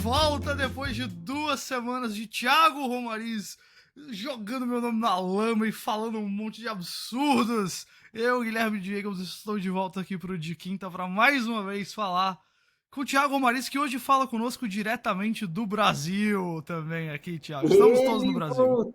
volta depois de 2 semanas de Thiago Romariz jogando meu nome na lama e falando um monte de absurdos. Eu, Guilherme Diego, estou de volta aqui pro De Quinta para mais uma vez falar com o Thiago Romariz, que hoje fala conosco diretamente do Brasil também aqui, Thiago. Estamos todos no Brasil.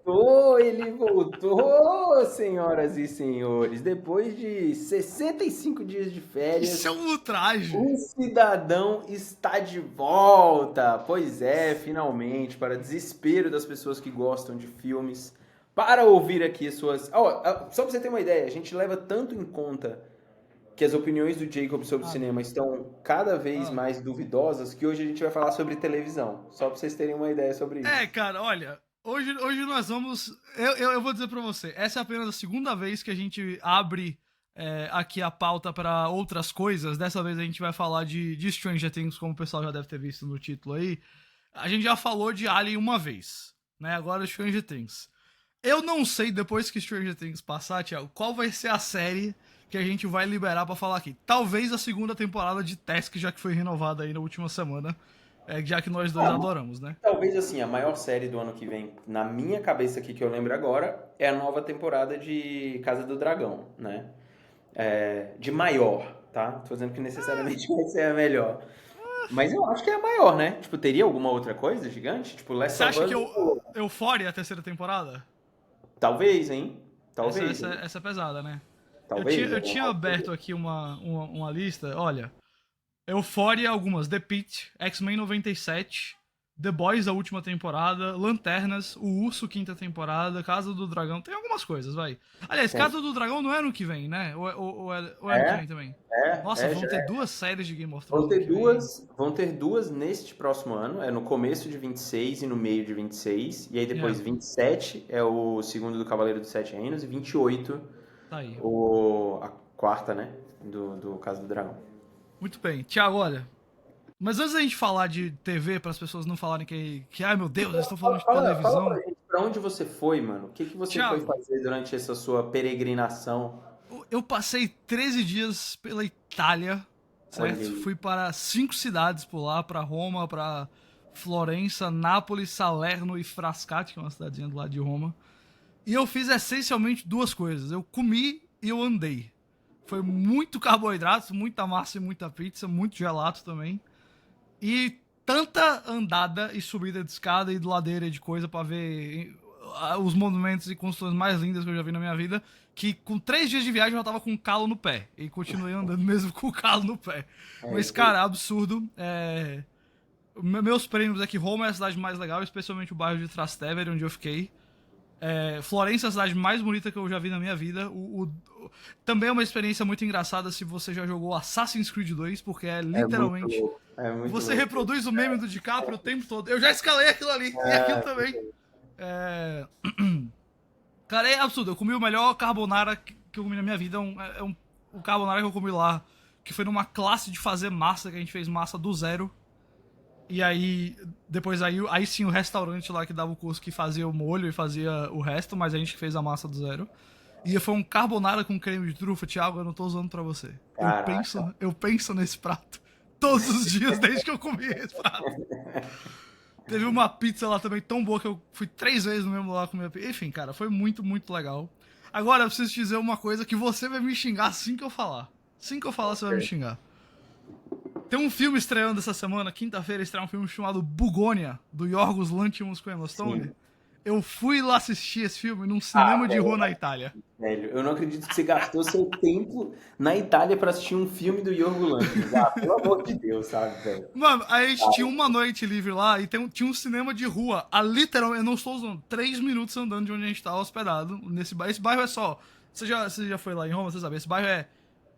Ele voltou, senhoras e senhores. Depois de 65 dias de férias, Isso é um ultraje. o cidadão está de volta. Pois é, finalmente, para desespero das pessoas que gostam de filmes, para ouvir aqui as suas... só para você ter uma ideia, a gente leva tanto em conta que as opiniões do Jacob sobre cinema estão cada vez mais duvidosas, que hoje a gente vai falar sobre televisão. Só pra vocês terem uma ideia sobre isso. Cara, olha, hoje nós vamos... Eu vou dizer pra você, essa é apenas a segunda vez que a gente abre aqui a pauta pra outras coisas. Dessa vez a gente vai falar de Stranger Things, como o pessoal já deve ter visto no título aí. A gente já falou de Alien uma vez, né? Agora Stranger Things. Eu não sei, depois que Stranger Things passar, Thiago, qual vai ser a série que a gente vai liberar pra falar aqui. Talvez a segunda temporada de Task, já que foi renovada aí na última semana, já que nós dois adoramos, né? Talvez, assim, a maior série do ano que vem, na minha cabeça aqui, que eu lembro agora, é a nova temporada de Casa do Dragão, né? De maior, tá? Tô dizendo que necessariamente vai ser a melhor. Mas eu acho que é a maior, né? Tipo, teria alguma outra coisa gigante? Tipo, Last Você of acha Us... que Euphoria é a terceira temporada? Talvez, hein? Talvez. Essa é pesada, né? Talvez. Eu tinha aberto aqui uma lista, olha. Euphoria, algumas. The Pitt, X-Men 97, The Boys, a última temporada, Lanternas, O Urso, quinta temporada, Casa do Dragão. Tem algumas coisas, vai. Aliás, Casa do Dragão não é no que vem, né? Ou é no que vem também? Nossa, vão ter 2 séries de Game of Thrones. Vão ter duas neste próximo ano, no começo de 26 e no meio de 26, e aí depois 27 é o segundo do Cavaleiro dos Sete Reinos e 28 tá aí. A quarta, né, do Casa do Dragão. Muito bem. Thiago, olha, mas antes da gente falar de TV, para as pessoas não falarem que ai meu Deus, eles estão falando de televisão. Fala pra gente, pra onde você foi, mano? O que você Thiago, foi fazer durante essa sua peregrinação? Eu passei 13 dias pela Itália, certo? Fui para 5 cidades por lá, para Roma, para Florença, Nápoles, Salerno e Frascati, que é uma cidadezinha do lado de Roma. E eu fiz essencialmente 2 coisas. Eu comi e eu andei. Foi muito carboidrato, muita massa e muita pizza, muito gelato também. E tanta andada e subida de escada e de ladeira de coisa pra ver os monumentos e construções mais lindas que eu já vi na minha vida, que com 3 dias de viagem eu já tava com um calo no pé. E continuei andando mesmo com o calo no pé. Mas, cara, absurdo. Meus prêmios é que Roma é a cidade mais legal, especialmente o bairro de Trastevere, onde eu fiquei. Florença é a cidade mais bonita que eu já vi na minha vida. Também é uma experiência muito engraçada se você já jogou Assassin's Creed 2, porque é literalmente... muito você louco. reproduz o meme do DiCaprio o tempo todo. Eu já escalei aquilo ali, e aquilo também. Cara, é absurdo. Eu comi o melhor carbonara que eu comi na minha vida. O carbonara que eu comi lá, que foi numa classe de fazer massa, que a gente fez massa do zero. E aí, depois aí sim o restaurante lá que dava o curso que fazia o molho e fazia o resto, mas a gente que fez a massa do zero. E foi um carbonara com creme de trufa, Thiago, eu não tô usando pra você. Eu penso nesse prato todos os dias desde que eu comi esse prato. Teve uma pizza lá também tão boa que eu fui 3 vezes no mesmo lugar comer a pizza. Enfim, cara, foi muito, muito legal. Agora, eu preciso te dizer uma coisa que você vai me xingar assim que eu falar. Assim que eu falar, você vai me xingar. Tem um filme estreando essa semana, quinta-feira, estreia um filme chamado Bugônia, do Yorgos Lanthimos com Emma Stone. Eu fui lá assistir esse filme num cinema de rua na Itália. Velho, eu não acredito que você gastou seu tempo na Itália pra assistir um filme do Yorgos Lanthimos. Pelo amor de Deus, sabe, velho? Mano, a gente tinha uma noite livre lá e tinha um cinema de rua. Literalmente, eu não estou usando, 3 minutos andando de onde a gente tava hospedado. Nesse bairro. Esse bairro é só... Você já foi lá em Roma, você sabe? Esse bairro é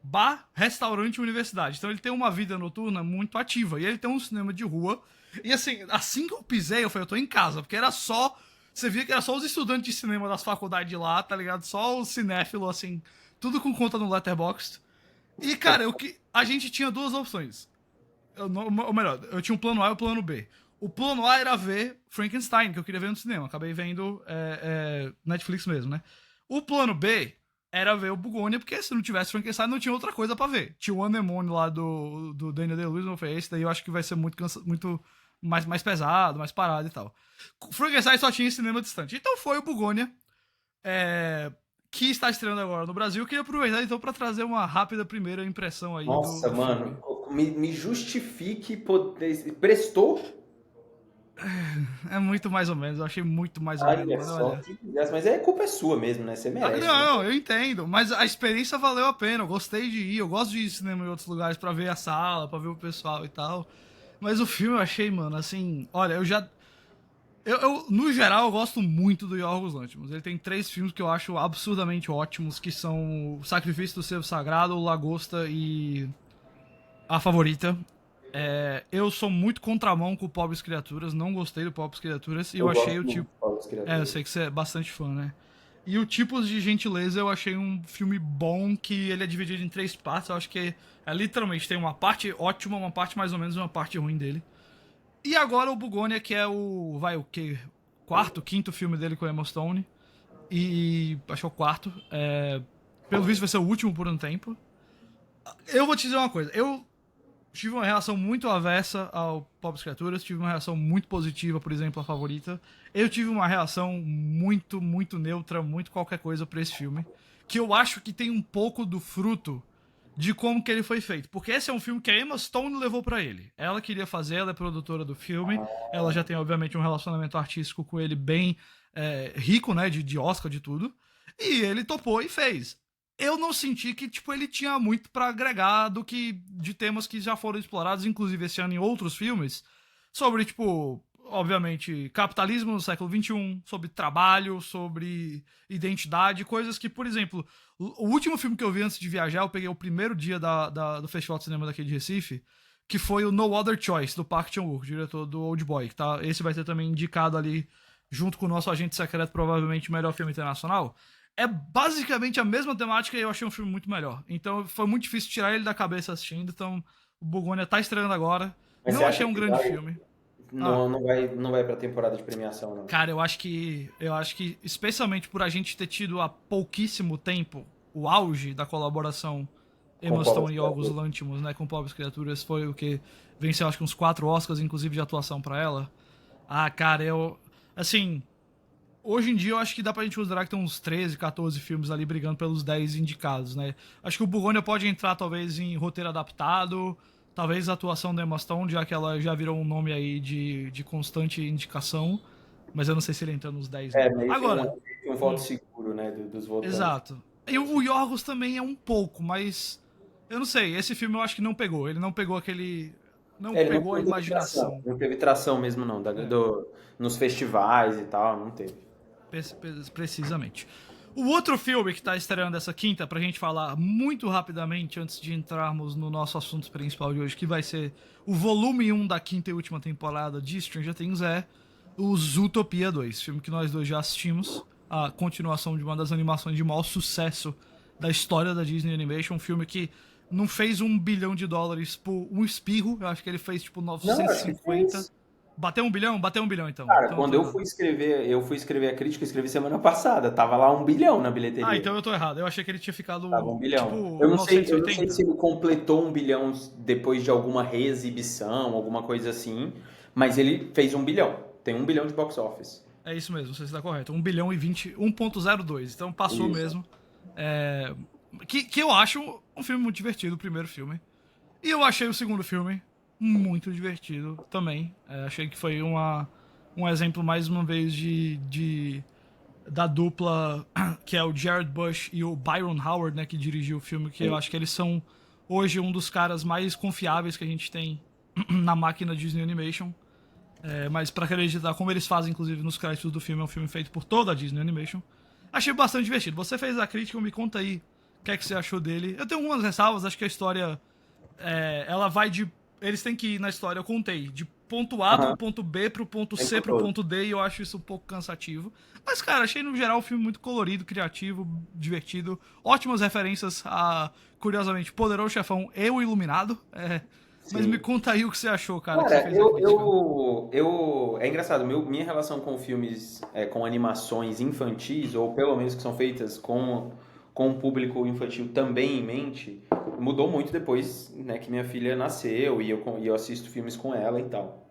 bar, restaurante e universidade. Então ele tem uma vida noturna muito ativa. E ele tem um cinema de rua. E assim que eu pisei, eu falei, eu tô em casa. Porque era só... Você via que era só os estudantes de cinema das faculdades de lá, tá ligado? Só o cinéfilo, assim, tudo com conta no Letterboxd. E, cara, a gente tinha 2 opções. Ou melhor, eu tinha um plano A e um plano B. O plano A era ver Frankenstein, que eu queria ver no cinema. Acabei vendo Netflix mesmo, né? O plano B era ver o Bugônia, porque se não tivesse Frankenstein, não tinha outra coisa pra ver. Tinha o Anemone lá do Daniel Day-Lewis, eu falei, esse daí eu acho que vai ser muito mais pesado, mais parado e tal. Frankenstein só tinha em cinema distante. Então foi o Bugônia, que está estreando agora no Brasil. Eu queria aproveitar então para trazer uma rápida primeira impressão aí Nossa, do mano, filme. me justifique poder... Prestou? É muito mais ou menos, eu achei muito mais ou menos, Olha mano, só, olha. que desgraça. Mas a culpa é sua mesmo, né? Você merece, né? Não, eu entendo, mas a experiência valeu a pena, eu gostei de ir, eu gosto de ir ao cinema em outros lugares pra ver a sala, pra ver o pessoal e tal. Mas o filme eu achei, mano, assim, olha, no geral, eu gosto muito do Yorgos Lanthimos. Ele tem 3 filmes que eu acho absurdamente ótimos, que são O Sacrifício do Cervo Sagrado, O Lagosta e A Favorita. Eu sou muito contramão com o Pobres Criaturas, não gostei do Pobres Criaturas, e eu Eu achei gosto o muito tipo... de Paulo das Eu Criaturas. sei que você é bastante fã, né? E o Tipos de Gentileza eu achei um filme bom, que ele é dividido em 3 partes. Eu acho que literalmente tem uma parte ótima, uma parte mais ou menos e uma parte ruim dele. E agora o Bugônia, que é o que? Quarto, quinto filme dele com a Emma Stone. E acho que é o quarto. Pelo visto vai ser o último por um tempo. Eu vou te dizer uma coisa. Eu tive uma reação muito avessa ao Pobres Criaturas, tive uma reação muito positiva, por exemplo, a Favorita. Eu tive uma reação muito, muito neutra, muito qualquer coisa pra esse filme, que eu acho que tem um pouco do fruto de como que ele foi feito. Porque esse é um filme que a Emma Stone levou pra ele. Ela queria fazer, ela é produtora do filme, ela já tem, obviamente, um relacionamento artístico com ele bem rico, né, de Oscar, de tudo. E ele topou e fez. Eu não senti que, tipo, ele tinha muito pra agregar do que de temas que já foram explorados, inclusive esse ano em outros filmes, sobre, tipo, obviamente, capitalismo no século XXI, sobre trabalho, sobre identidade, coisas que, por exemplo, o último filme que eu vi antes de viajar, eu peguei o primeiro dia do Festival de Cinema daqui de Recife, que foi o No Other Choice, do Park Chan-wook, diretor do Old Boy, tá? Esse vai ser também indicado ali, junto com o nosso Agente Secreto, provavelmente melhor filme internacional. É basicamente a mesma temática e eu achei um filme muito melhor. Então foi muito difícil tirar ele da cabeça assistindo. Então o Bugônia tá estreando agora. Mas você Não acha achei um que grande vai, filme. Ah, não vai pra temporada de premiação, não? cara, eu acho que especialmente por a gente ter tido há pouquíssimo tempo o auge da colaboração Com Emma Paulo das Stone e Yorgos Criaturas. Lanthimos, né, com Pobres Criaturas, foi o que venceu acho que uns 4 Oscars, inclusive de atuação pra ela. Ah, cara, assim, hoje em dia eu acho que dá pra gente considerar que tem uns 13, 14 filmes ali brigando pelos 10 indicados, né? Acho que o Bugônia pode entrar talvez em roteiro adaptado, talvez a atuação da Emma Stone, já que ela já virou um nome aí de constante indicação, mas eu não sei se ele entra nos 10 É, não. meio Agora, que um voto seguro, né, dos votantes. exato. E o Yorgos também é um pouco, mas eu não sei, esse filme eu acho que não pegou, ele não pegou aquele... Não É, ele pegou a não teve tração, imaginação. não teve tração mesmo, não, É. nos festivais e tal, não teve. Precisamente. O outro filme que tá estreando essa quinta, pra gente falar muito rapidamente antes de entrarmos no nosso assunto principal de hoje, que vai ser o volume 1 da quinta e última temporada de Stranger Things, é o Zootopia 2, filme que nós dois já assistimos, a continuação de uma das animações de maior sucesso da história da Disney Animation, um filme que não fez $1 bilhão por um espirro, eu acho que ele fez tipo Não, eu acho que 950. fez. Bateu 1 bilhão? Bateu 1 bilhão então. Cara, Então eu quando tô errado. eu fui escrever a crítica, eu escrevi semana passada, tava lá 1 bilhão na Ah, bilheteria. então eu tô errado. Eu achei que ele tinha Tava um ficado, bilhão. tipo, Eu não sei se 980. ele completou 1 bilhão depois de alguma reexibição, alguma coisa assim, mas ele fez 1 bilhão. Tem 1 bilhão de box office. É isso mesmo, não sei se tá correto. 1 bilhão e 20, 1,02. Então passou Isso. mesmo. É, que eu acho um filme muito divertido, o primeiro filme. E eu achei o segundo filme muito divertido também. Achei que foi um exemplo, mais uma vez, da dupla que é o Jared Bush e o Byron Howard, né, que dirigiu o filme, que eu Sim. acho que eles são hoje um dos caras mais confiáveis que a gente tem na máquina Disney Animation. Mas pra acreditar, como eles fazem, inclusive, nos créditos do filme, é um filme feito por toda a Disney Animation. Achei bastante divertido. Você fez a crítica, me conta aí o que é que você achou dele. Eu tenho algumas ressalvas, acho que a história ela vai de. Eles têm que ir na história, eu contei, de ponto A pro Aham. ponto B, pro ponto O C, tempo pro todo. ponto D, e eu acho isso um pouco cansativo. Mas, cara, achei no geral o filme muito colorido, criativo, divertido. Ótimas referências a, curiosamente, Poderoso Chefão e o Iluminado. Mas me Sim. conta aí o que você achou, cara, que você Cara, fez a crítica. é engraçado, minha relação com filmes, com animações infantis, ou pelo menos que são feitas com um público infantil também em mente, mudou muito depois, né, que minha filha nasceu e eu assisto filmes com ela e tal.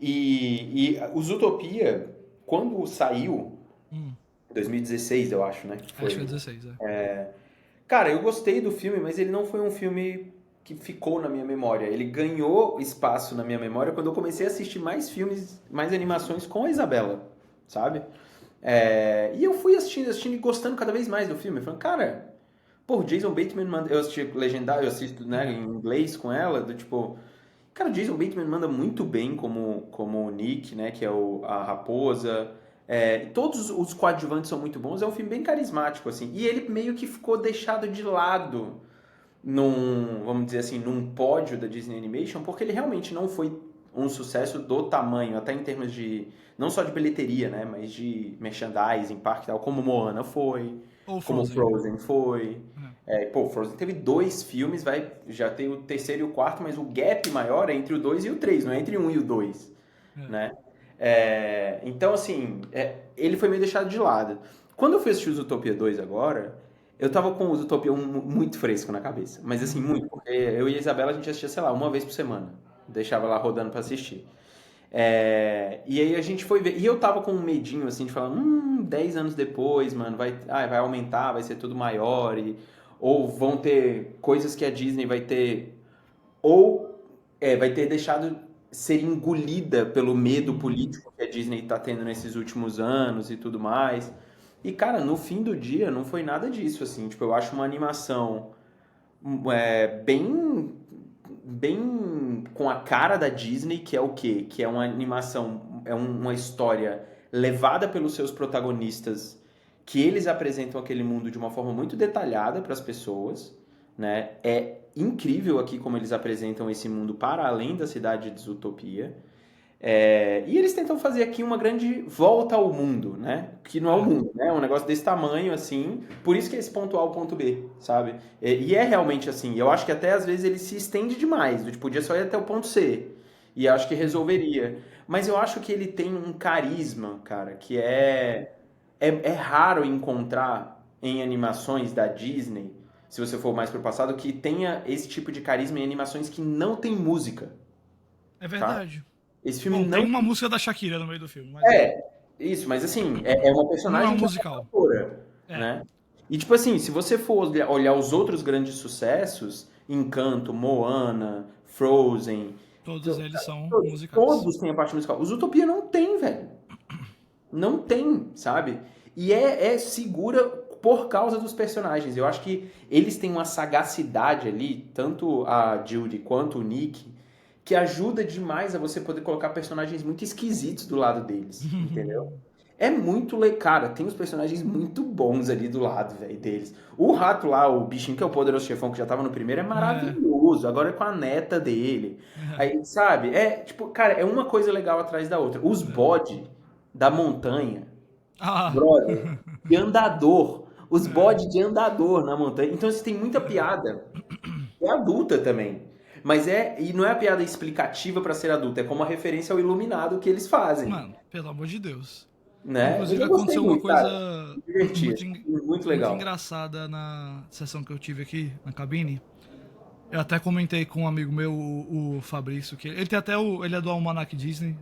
E o Zootopia, quando saiu, Hum, 2016 eu acho, né? Que acho que é foi. 16, é. Cara, eu gostei do filme, mas ele não foi um filme que ficou na minha memória. Ele ganhou espaço na minha memória quando eu comecei a assistir mais filmes, mais animações com a Isabela, sabe? E eu fui assistindo e gostando cada vez mais do filme. Falando, cara, pô, o Jason Bateman manda. Eu assisti legendado, eu assisto, né, em inglês com ela, do tipo. Cara, o Jason Bateman manda muito bem como o Nick, né? Que é a raposa. Todos os coadjuvantes são muito bons. É um filme bem carismático, assim. E ele meio que ficou deixado de lado vamos dizer assim, num pódio da Disney Animation, porque ele realmente não foi um sucesso do tamanho, até em termos de, não só de bilheteria, né? Mas de merchandising, parque e tal, como Moana foi, Ou como Frozen. Frozen foi. É. Pô, Frozen teve 2 filmes, já tem o terceiro e o quarto, mas o gap maior é entre o 2 e o 3, não é entre o 1 e o 2, É. né? Então, assim, ele foi meio deixado de lado. Quando eu fui assistir o Zootopia 2 agora, eu tava com o Zootopia 1 muito fresco na cabeça. Mas, assim, Uhum. muito. Porque eu e a Isabela, a gente assistia, sei lá, uma vez por semana. Deixava lá rodando pra assistir. E aí a gente foi ver. E eu tava com um medinho, assim, de falar, 10 anos depois, mano, vai aumentar, vai ser tudo maior. Ou vão ter coisas que a Disney vai ter. Ou vai ter deixado ser engolida pelo medo Uhum. político que a Disney tá tendo nesses últimos anos e tudo mais. E, cara, no fim do dia, não foi nada disso, assim. Tipo, eu acho uma animação bem bem com a cara da Disney, que é o quê? Que é uma animação, uma história levada pelos seus protagonistas, que eles apresentam aquele mundo de uma forma muito detalhada para as pessoas, né? É incrível aqui como eles apresentam esse mundo para além da cidade de Zootopia. E eles tentam fazer aqui uma grande volta ao mundo, né? Que não é o É. mundo, né? É um negócio desse tamanho, assim. Por isso que é esse ponto A ao ponto B, sabe? E é realmente assim. Eu acho que até às vezes ele se estende demais. Tipo, podia só ir até o ponto C. E acho que resolveria. Mas eu acho que ele tem um carisma, cara, que é raro encontrar em animações da Disney, se você for mais pro passado, que tenha esse tipo de carisma em animações que não tem música, É tá? verdade. Esse filme Bom, tem não uma música da Shakira no meio do filme, mas é, isso, mas assim, é uma não é um personagem que é uma musical. cantora, É. né? E tipo assim, se você for olhar os outros grandes sucessos, Encanto, Moana, Frozen, Todos eles são musicais. todos têm a parte musical. Os Utopia não tem, velho. Não tem, sabe? E é segura por causa dos personagens. Eu acho que eles têm uma sagacidade ali, tanto a Judy quanto o Nick, que ajuda demais a você poder colocar personagens muito esquisitos do lado deles, entendeu? É muito legal. Cara, tem uns personagens muito bons ali do lado, velho, deles. O rato lá, o bichinho que é o poderoso chefão que já tava no primeiro, é É. maravilhoso. Agora é com a neta dele. Aí, sabe? Tipo, cara, é uma coisa legal atrás da outra. Os É. bode da montanha, Ah. brother, de andador. Os É. bodes de andador na montanha. Então, assim, tem muita piada. É adulta também. E não é a piada explicativa pra ser adulta, é como a referência ao iluminado que eles fazem, Mano, pelo amor de Deus. né? Mas Inclusive eu gostei aconteceu uma muito, cara. coisa Me diverti, muito, achei muito muito legal. engraçada na sessão que eu tive aqui na cabine. Eu até comentei com um amigo meu, o Fabrício, que ele tem até ele é do Almanac Disney.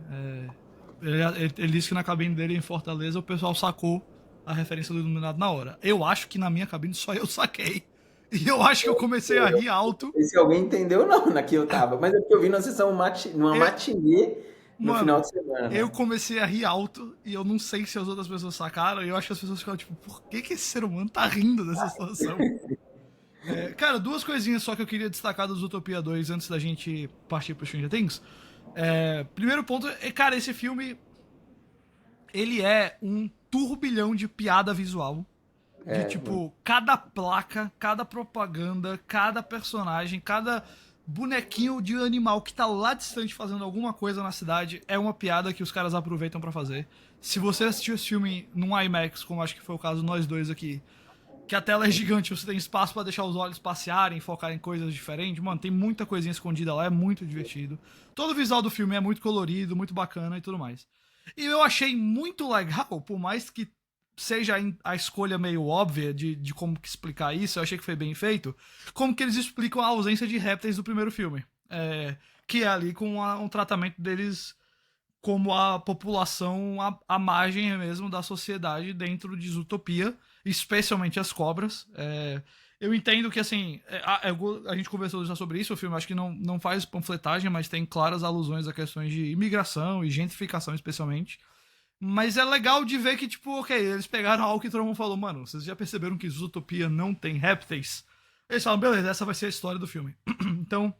Ele disse que na cabine dele em Fortaleza o pessoal sacou a referência do Iluminado na hora. Eu acho que na minha cabine só eu saquei. E eu acho que eu comecei a rir alto. E se alguém entendeu, não, na que eu tava. Mas é porque eu vi numa sessão, numa Eu, matinê no final mano, de semana, eu né? comecei a rir alto e eu não sei se as outras pessoas sacaram. E eu acho que as pessoas ficaram tipo, por que esse ser humano tá rindo dessa situação? Cara, duas coisinhas só que eu queria destacar do Zootopia 2 antes da gente partir pro Stranger Things. Primeiro ponto cara, esse filme ele é um turbilhão de piada visual. De Muito. tipo, cada placa, cada propaganda, cada personagem, cada bonequinho de animal que tá lá distante fazendo alguma coisa na cidade é uma piada que os caras aproveitam pra fazer. Se você assistiu esse filme num IMAX, como acho que foi o caso nós dois aqui, que a tela é gigante, você tem espaço pra deixar os olhos passearem, focar em coisas diferentes, mano, tem muita coisinha escondida lá, é muito divertido. Todo o visual do filme é muito colorido, muito bacana e tudo mais. E eu achei muito legal, por mais que seja a escolha meio óbvia de como que explicar isso, eu achei que foi bem feito, como que eles explicam a ausência de répteis do primeiro filme. que é ali com um tratamento deles como a população à margem mesmo da sociedade dentro de Zootopia, especialmente as cobras. Eu entendo que, assim, a gente conversou já sobre isso, o filme acho que não faz panfletagem, mas tem claras alusões a questões de imigração e gentrificação, especialmente. Mas é legal de ver que, tipo, ok, eles pegaram algo que todo mundo falou, mano, vocês já perceberam que Zootopia não tem répteis? Eles falam, beleza, essa vai ser a história do filme. Então,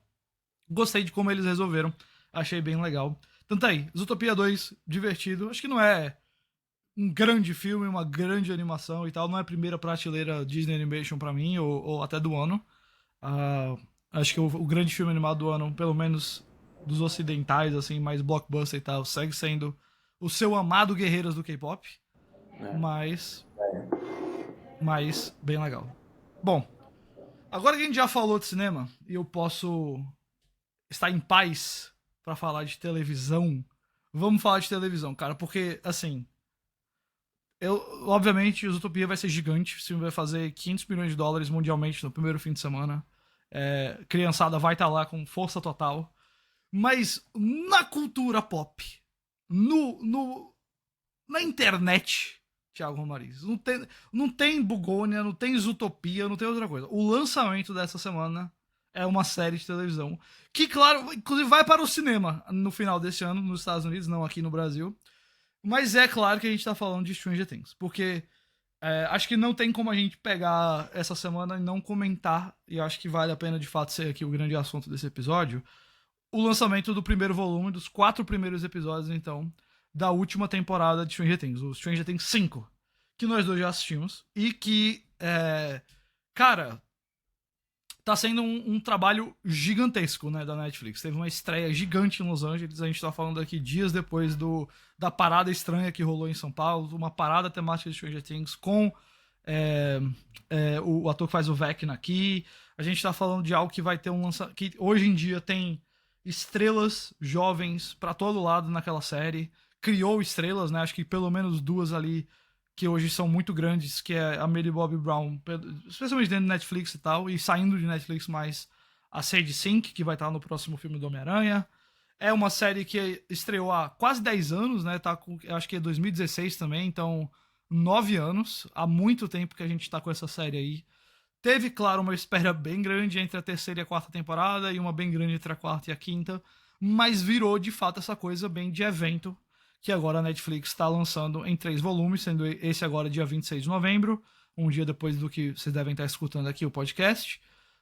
gostei de como eles resolveram, achei bem legal. Tanto aí, Zootopia 2, divertido, acho que não é um grande filme, uma grande animação e tal, não é a primeira prateleira Disney Animation pra mim, ou até do ano. Acho que o grande filme animado do ano, pelo menos dos ocidentais, assim, mais blockbuster e tal, segue sendo o seu amado Guerreiras do K-pop, mas bem legal. Bom, agora que a gente já falou de cinema e eu posso estar em paz pra falar de televisão, vamos falar de televisão, cara, porque, assim, obviamente, o Zootopia vai ser gigante. O filme vai fazer 500 milhões de dólares mundialmente no primeiro fim de semana. Criançada vai estar lá com força total. Mas na cultura pop, na internet, Thiago Romariz, não tem Bugônia, não tem Zootopia, não tem outra coisa. O lançamento dessa semana é uma série de televisão que, claro, inclusive vai para o cinema no final desse ano nos Estados Unidos, não aqui no Brasil. Mas é claro que a gente tá falando de Stranger Things, porque acho que não tem como a gente pegar essa semana e não comentar, e acho que vale a pena de fato ser aqui o grande assunto desse episódio, o lançamento do primeiro volume, dos 4 primeiros episódios, então, da última temporada de Stranger Things, o Stranger Things 5, que nós dois já assistimos, e que, cara, tá sendo um trabalho gigantesco, né, da Netflix. Teve uma estreia gigante em Los Angeles, a gente tá falando aqui dias depois da parada estranha que rolou em São Paulo, uma parada temática de Stranger Things com o ator que faz o Vecna aqui. A gente tá falando de algo que vai ter que hoje em dia tem estrelas jovens pra todo lado naquela série. Criou estrelas, né, acho que pelo menos 2 ali que hoje são muito grandes, que é a Millie Bobby Brown, especialmente dentro do Netflix e tal, e saindo de Netflix mais a Sadie Sink, que vai estar no próximo filme do Homem-Aranha. É uma série que estreou há quase 10 anos, né? Acho que é 2016 também, então 9 anos. Há muito tempo que a gente tá com essa série aí. Teve, claro, uma espera bem grande entre a terceira e a quarta temporada, e uma bem grande entre a quarta e a quinta, mas virou, de fato, essa coisa bem de evento, que agora a Netflix está lançando em 3 volumes, sendo esse agora dia 26 de novembro, um dia depois do que vocês devem estar escutando aqui o podcast.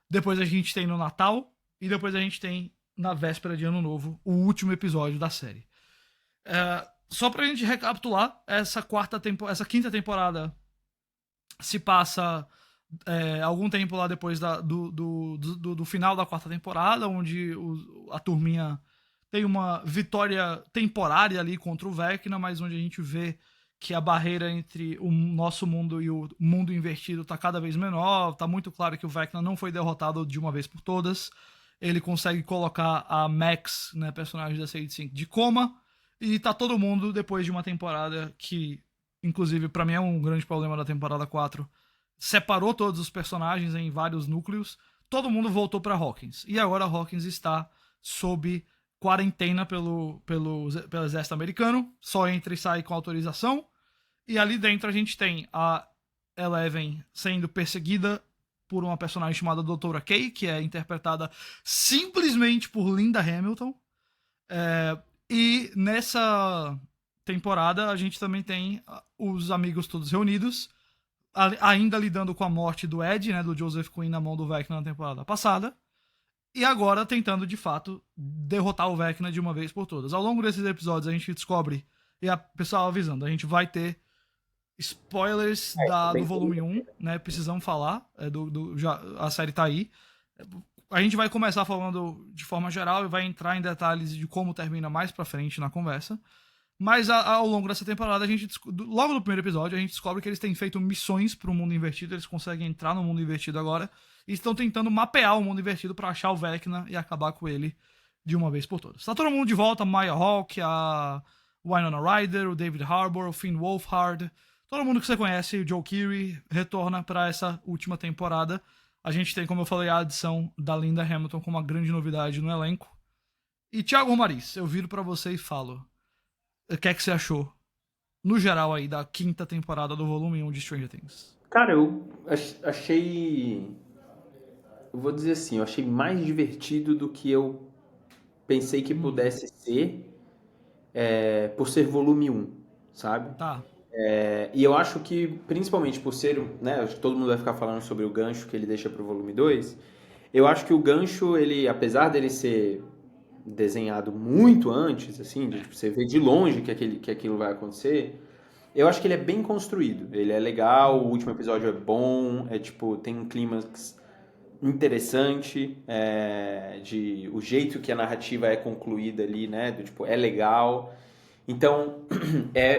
Depois a gente tem no Natal, e depois a gente tem na véspera de Ano Novo, o último episódio da série. Só pra gente recapitular, essa quinta temporada se passa algum tempo lá depois do final da quarta temporada, onde a turminha tem uma vitória temporária ali contra o Vecna, mas onde a gente vê que a barreira entre o nosso mundo e o mundo invertido tá cada vez menor. Tá muito claro que o Vecna não foi derrotado de uma vez por todas. Ele consegue colocar a Max, né, personagem da Sadie Sink, de coma, e tá todo mundo, depois de uma temporada que, inclusive, pra mim é um grande problema da temporada 4, separou todos os personagens em vários núcleos, todo mundo voltou pra Hawkins. E agora Hawkins está sob quarentena pelo exército americano, só entra e sai com autorização, e ali dentro a gente tem a Eleven sendo perseguida por uma personagem chamada Doutora Kay, que é interpretada simplesmente por Linda Hamilton. E nessa temporada a gente também tem os amigos todos reunidos, ainda lidando com a morte do Ed, né, do Joseph Quinn na mão do Vecna na temporada passada, e agora tentando de fato derrotar o Vecna de uma vez por todas. Ao longo desses episódios a gente descobre, e a pessoal avisando, a gente vai ter spoilers do volume 1, né? Precisamos falar. A série tá aí. A gente vai começar falando de forma geral e vai entrar em detalhes de como termina mais pra frente na conversa. Mas ao longo dessa temporada, logo no primeiro episódio, a gente descobre que eles têm feito missões pro mundo invertido. Eles conseguem entrar no mundo invertido agora e estão tentando mapear o mundo invertido pra achar o Vecna e acabar com ele de uma vez por todas. Tá todo mundo de volta: a Maya Hawke, a Winona Ryder, o David Harbour, o Finn Wolfhard. Todo mundo que você conhece, o Joe Keery, retorna para essa última temporada, A gente tem, como eu falei, a adição da Linda Hamilton como uma grande novidade no elenco. E Thiago Romariz, eu viro pra você e falo, o que é que você achou, no geral aí, da quinta temporada do volume 1 de Stranger Things? Cara, eu achei. Eu vou dizer assim, eu achei mais divertido do que eu pensei que pudesse ser, por ser volume um, sabe? Tá. E eu acho que, principalmente por ser, né, acho que todo mundo vai ficar falando sobre o gancho que ele deixa pro volume 2. Eu acho que o gancho, ele, apesar dele ser desenhado muito antes, assim, de, tipo, você vê de longe que aquilo vai acontecer, eu acho que ele é bem construído. Ele é legal, o último episódio é bom, tipo, tem um clímax interessante, de o jeito que a narrativa é concluída ali, né, do tipo, é legal. Então,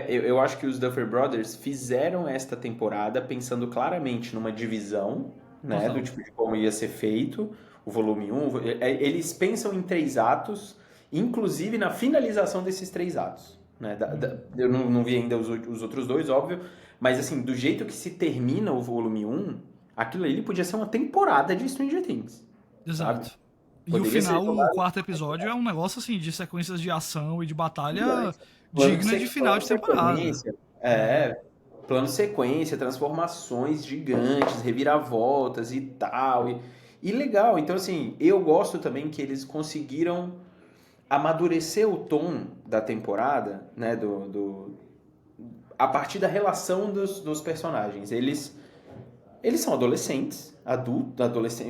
eu acho que os Duffer Brothers fizeram esta temporada pensando claramente numa divisão, né, do Total. tipo de como ia ser feito o volume um. Eles pensam em 3 atos, inclusive na finalização desses 3 atos. Né? Eu não vi ainda os outros dois, óbvio, mas assim, do jeito que se termina o volume um, aquilo ali podia ser uma temporada de Stranger Things, sabe? Exato. E o Poderia ser final, o jogado quarto episódio, é um negócio assim, de sequências de ação e de batalha gigante. digna de final Plano de de temporada. sequência, plano de sequência, transformações gigantes, reviravoltas e tal. E legal, então assim, eu gosto também que eles conseguiram amadurecer o tom da temporada, né, a partir da relação dos personagens. Eles são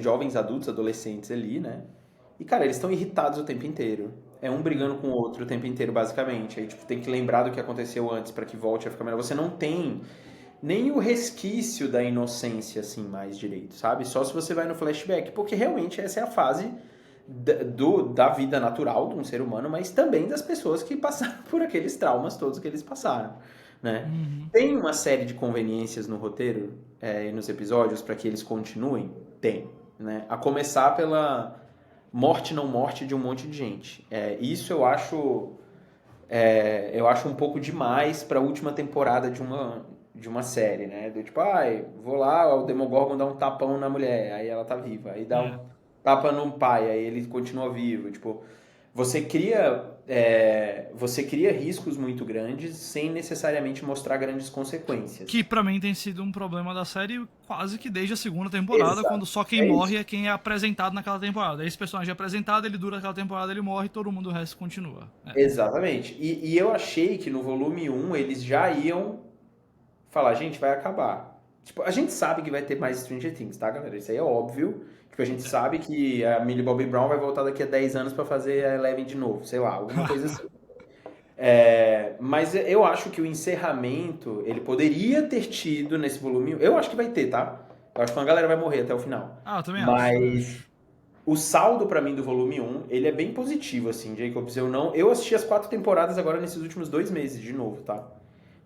jovens adultos, adolescentes ali, né? E, cara, eles estão irritados o tempo inteiro. É um brigando com o outro o tempo inteiro, basicamente. Aí, tipo, tem que lembrar do que aconteceu antes pra que volte a ficar melhor. Você não tem nem o resquício da inocência, assim, mais direito, sabe? Só se você vai no flashback, porque realmente essa é a fase da vida natural de um ser humano, mas também das pessoas que passaram por aqueles traumas todos que eles passaram, né? Uhum. Tem uma série de conveniências no roteiro, e nos episódios para que eles continuem? Tem, né? A começar pela morte não morte de um monte de gente. Isso eu acho um pouco demais para a última temporada de uma série, né? Do tipo, vou lá, o Demogorgon dá um tapão na mulher, aí ela tá viva. Aí dá É. um tapa no pai, aí ele continua vivo. Tipo, você cria riscos muito grandes sem necessariamente mostrar grandes Que consequências. pra mim tem sido um problema da série quase que desde a segunda temporada, Exato. quando só quem É morre isso. é quem é apresentado naquela temporada. Esse personagem é apresentado, ele dura aquela temporada, ele morre, todo mundo o resto continua. Exatamente. E eu achei que no volume um eles já iam falar, gente, vai acabar. Tipo, a gente sabe que vai ter mais Stranger Things, tá, galera? Isso aí é óbvio. Tipo, a gente sabe que a Millie Bobby Brown vai voltar daqui a 10 anos pra fazer a Eleven de novo, sei lá, alguma coisa assim. Mas eu acho que o encerramento, ele poderia ter tido nesse volume. Eu acho que vai ter, tá? Eu acho que uma galera vai morrer até o final. Ah, eu também acho, também Mas acho. o saldo pra mim do volume um ele é bem positivo, assim, Jacobs. Eu assisti as 4 temporadas agora nesses últimos 2 meses de novo, tá?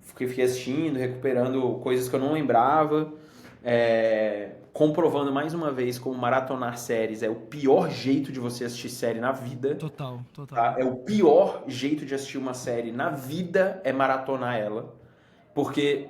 Fiquei assistindo, recuperando coisas que eu não lembrava, comprovando mais uma vez como maratonar séries é o pior jeito de você assistir série na vida, Total, total. tá? É o pior jeito de assistir uma série na vida é maratonar ela, porque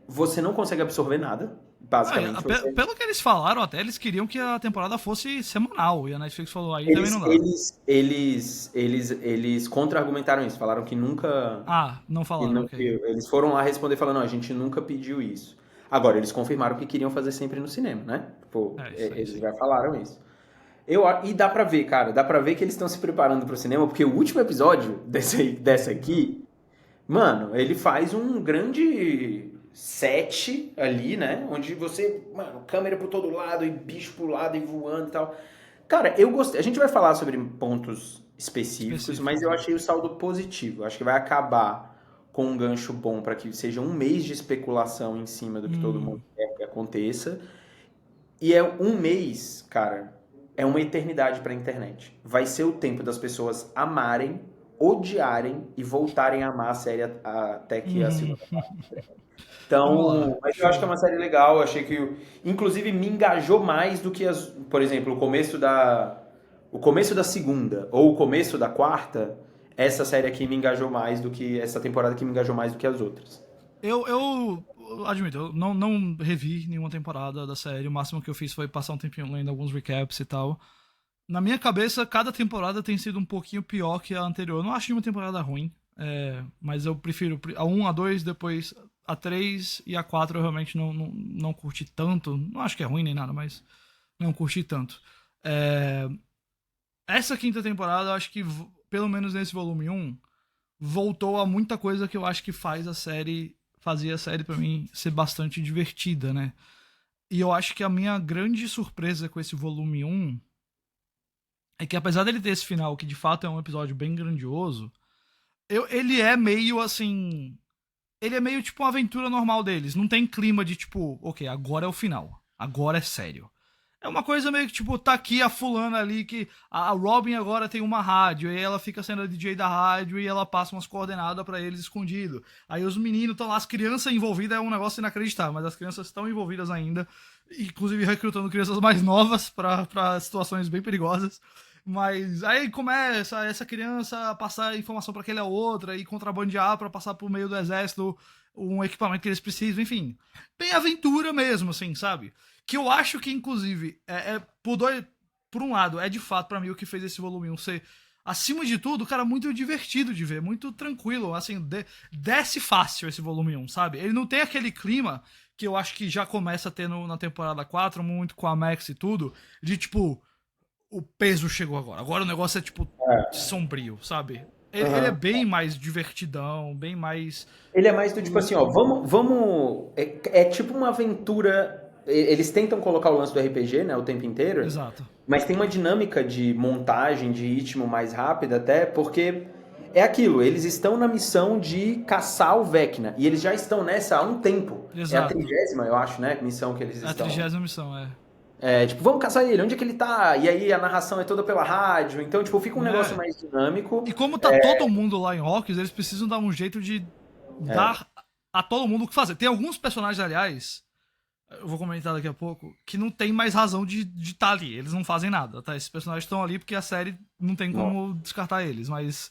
você não consegue absorver nada, basicamente. Pelo que eles falaram até, eles queriam que a temporada fosse semanal. E a Netflix falou, aí também não Eles, dá. eles, eles, eles, eles contra-argumentaram isso, falaram que nunca. Ah, não falaram, Que ok. eles foram lá responder falando, não, a gente nunca pediu isso. Agora, eles confirmaram que queriam fazer sempre no cinema, né? Pô, É, isso aí eles sim. já falaram isso. E dá pra ver, cara, dá pra ver que eles estão se preparando pro cinema, porque o último episódio dessa aqui, mano, ele faz um grande set ali, né? Onde você, mano, câmera por todo lado e bicho pro lado e voando e tal. Cara, eu gostei. A gente vai falar sobre pontos específicos, mas Específicos, eu né? achei o saldo positivo. Eu acho que vai acabar com um gancho bom para que seja um mês de especulação em cima do que todo mundo Hum, quer que aconteça. E é um mês, cara, é uma eternidade para a internet. Vai ser o tempo das pessoas amarem, odiarem e voltarem a amar a série até que a uhum. segunda parte. Vamos lá, Então, mas eu deixa acho que é eu... uma série legal. Eu achei que, inclusive, me engajou mais do que por exemplo, o começo da segunda ou o começo da quarta. Essa série aqui me engajou mais do que essa temporada que me engajou mais do que as outras. Eu eu admito, eu não revi nenhuma temporada da série. O máximo que eu fiz foi passar um tempinho lendo alguns recaps e tal. Na minha cabeça, cada temporada tem sido um pouquinho pior que a anterior. Eu não acho nenhuma temporada ruim, mas eu prefiro a 1, a 2, depois a 3 e a 4 eu realmente não curti tanto. Não acho que é ruim nem nada, mas não curti tanto. Essa quinta temporada, eu acho que, pelo menos nesse volume 1, voltou a muita coisa que eu acho que fazia a série pra mim ser bastante divertida, né? E eu acho que a minha grande surpresa com esse volume 1 é que, apesar dele ter esse final, que de fato é um episódio bem grandioso, ele é meio assim. Ele é meio tipo uma aventura normal deles. Não tem clima de tipo, ok, agora é o final. Agora é sério. É uma coisa meio que, tipo, tá aqui a fulana ali que... A Robin agora tem uma rádio, e ela fica sendo a DJ da rádio e ela passa umas coordenadas pra eles escondido. Aí os meninos estão lá, as crianças envolvidas, é um negócio inacreditável, mas as crianças estão envolvidas ainda, inclusive recrutando crianças mais novas pra situações bem perigosas. Mas aí começa essa criança a passar informação pra aquela outra e contrabandear pra passar por meio do exército um equipamento que eles precisam, enfim. Bem aventura mesmo, assim, sabe? Que eu acho que, inclusive, por um lado, é de fato pra mim o que fez esse volume 1 ser, acima de tudo, cara, muito divertido de ver, muito tranquilo, assim, desce fácil esse volume 1, sabe? Ele não tem aquele clima que eu acho que já começa a ter na temporada 4, muito com a Max e tudo, de tipo, o peso chegou agora. Agora o negócio é, tipo, sombrio, sabe? Ele é bem mais divertidão, bem mais... Ele é mais do tipo assim, ó, vamos. É tipo uma aventura. Eles tentam colocar o lance do RPG, né, o tempo inteiro, Exato. mas tem uma dinâmica de montagem, de ritmo mais rápida até, porque é aquilo, eles estão na missão de caçar o Vecna, e eles já estão nessa há um tempo. Exato. É a 30ª, eu acho, né, missão que eles estão. É a 30ª missão, Tipo, vamos caçar ele, onde é que ele tá? E aí a narração é toda pela rádio, então, tipo, fica um negócio mais dinâmico. E como tá todo mundo lá em Hawkins, eles precisam dar um jeito de dar a todo mundo o que fazer. Tem alguns personagens, aliás, eu vou comentar daqui a pouco, que não tem mais razão de estar ali. Eles não fazem nada, tá? Esses personagens estão ali porque a série não tem como descartar eles, mas...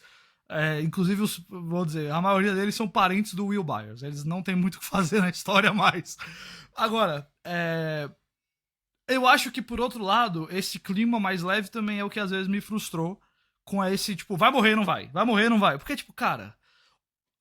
inclusive, vou dizer, a maioria deles são parentes do Will Byers. Eles não tem muito o que fazer na história mais. Agora, eu acho que, por outro lado, esse clima mais leve também é o que às vezes me frustrou com esse, tipo, vai morrer, não vai. Vai morrer, não vai. Porque, tipo, cara,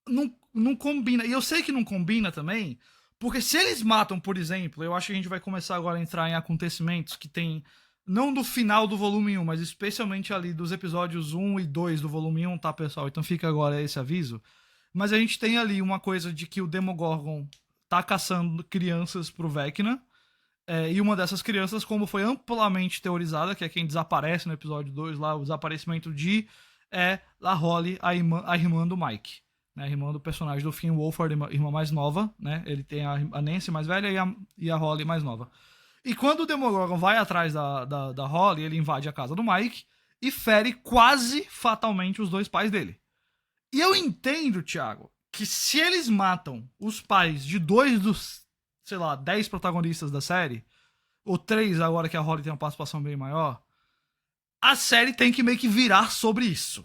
não combina. E eu sei que não combina também, porque se eles matam, por exemplo, eu acho que a gente vai começar agora a entrar em acontecimentos que tem, não do final do volume 1, mas especialmente ali dos episódios 1 e 2 do volume 1, tá, pessoal? Então fica agora esse aviso. Mas a gente tem ali uma coisa de que o Demogorgon tá caçando crianças pro Vecna. E uma dessas crianças, como foi amplamente teorizada, que é quem desaparece no episódio 2 lá, o desaparecimento a Holly, a irmã do Mike. Né, a irmã do personagem do Finn Wolfhard, a irmã mais nova, né? Ele tem a Nancy mais velha e a Holly mais nova. E quando o Demogorgon vai atrás da Holly, ele invade a casa do Mike e fere quase fatalmente os dois pais dele. E eu entendo, Thiago, que se eles matam os pais de 2 dos, sei lá, 10 protagonistas da série, ou 3 agora que a Holly tem uma participação bem maior, a série tem que meio que virar sobre isso.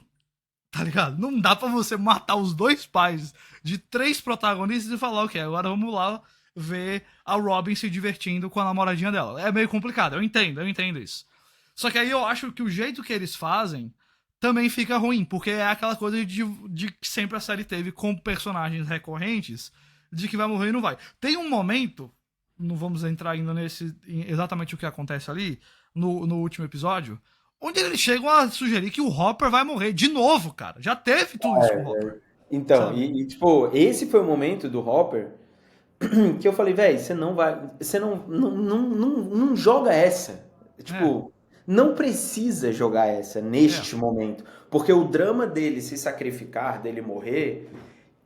Tá ligado? Não dá pra você matar os 2 pais de 3 protagonistas e falar, ok, agora vamos lá ver a Robin se divertindo com a namoradinha dela. É meio complicado, eu entendo isso. Só que aí eu acho que o jeito que eles fazem também fica ruim, porque é aquela coisa de que sempre a série teve com personagens recorrentes, de que vai morrer e não vai. Tem um momento, não vamos entrar ainda exatamente o que acontece ali, no último episódio, onde eles chegam a sugerir que o Hopper vai morrer de novo, cara. Já teve tudo isso com o Hopper. Então, tipo, esse foi o momento do Hopper que eu falei, velho, você não vai. Você não joga essa. Tipo, não precisa jogar essa neste momento. Porque o drama dele se sacrificar, dele morrer,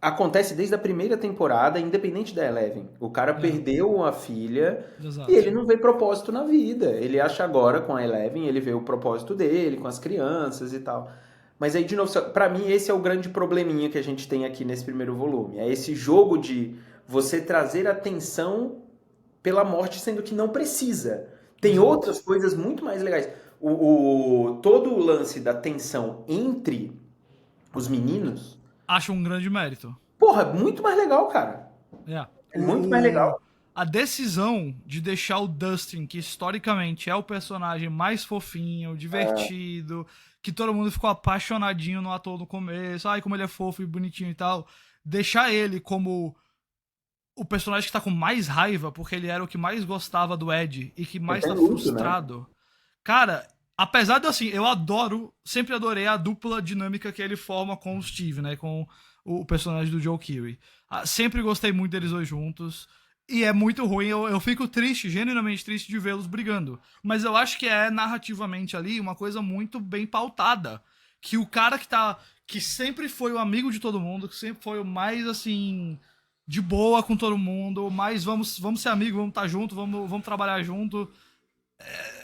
acontece desde a primeira temporada, independente da Eleven. O cara perdeu a filha. Exato. E ele não vê propósito na vida. Ele acha agora, com a Eleven, ele vê o propósito dele, com as crianças e tal. Mas aí, de novo, pra mim, esse é o grande probleminha que a gente tem aqui nesse primeiro volume. É esse jogo de você trazer atenção pela morte, sendo que não precisa. Tem outras coisas muito mais legais. Todo o lance da tensão entre os meninos... Acho um grande mérito. Porra, muito mais legal, cara. É muito mais legal. A decisão de deixar o Dustin, que historicamente é o personagem mais fofinho, divertido, que todo mundo ficou apaixonadinho no ator no começo, ai, como ele é fofo e bonitinho e tal, deixar ele como o personagem que tá com mais raiva, porque ele era o que mais gostava do Ed e que mais tá frustrado. Né? Cara, apesar de assim, eu sempre adorei a dupla dinâmica que ele forma com o Steve, né? Com o personagem do Joe Keery. Sempre gostei muito deles dois juntos. E é muito ruim, eu fico triste, genuinamente triste de vê-los brigando. Mas eu acho que é narrativamente ali uma coisa muito bem pautada. Que o cara que sempre foi o amigo de todo mundo, que sempre foi o mais assim de boa com todo mundo, mas vamos ser amigos, vamos estar junto, vamos trabalhar junto.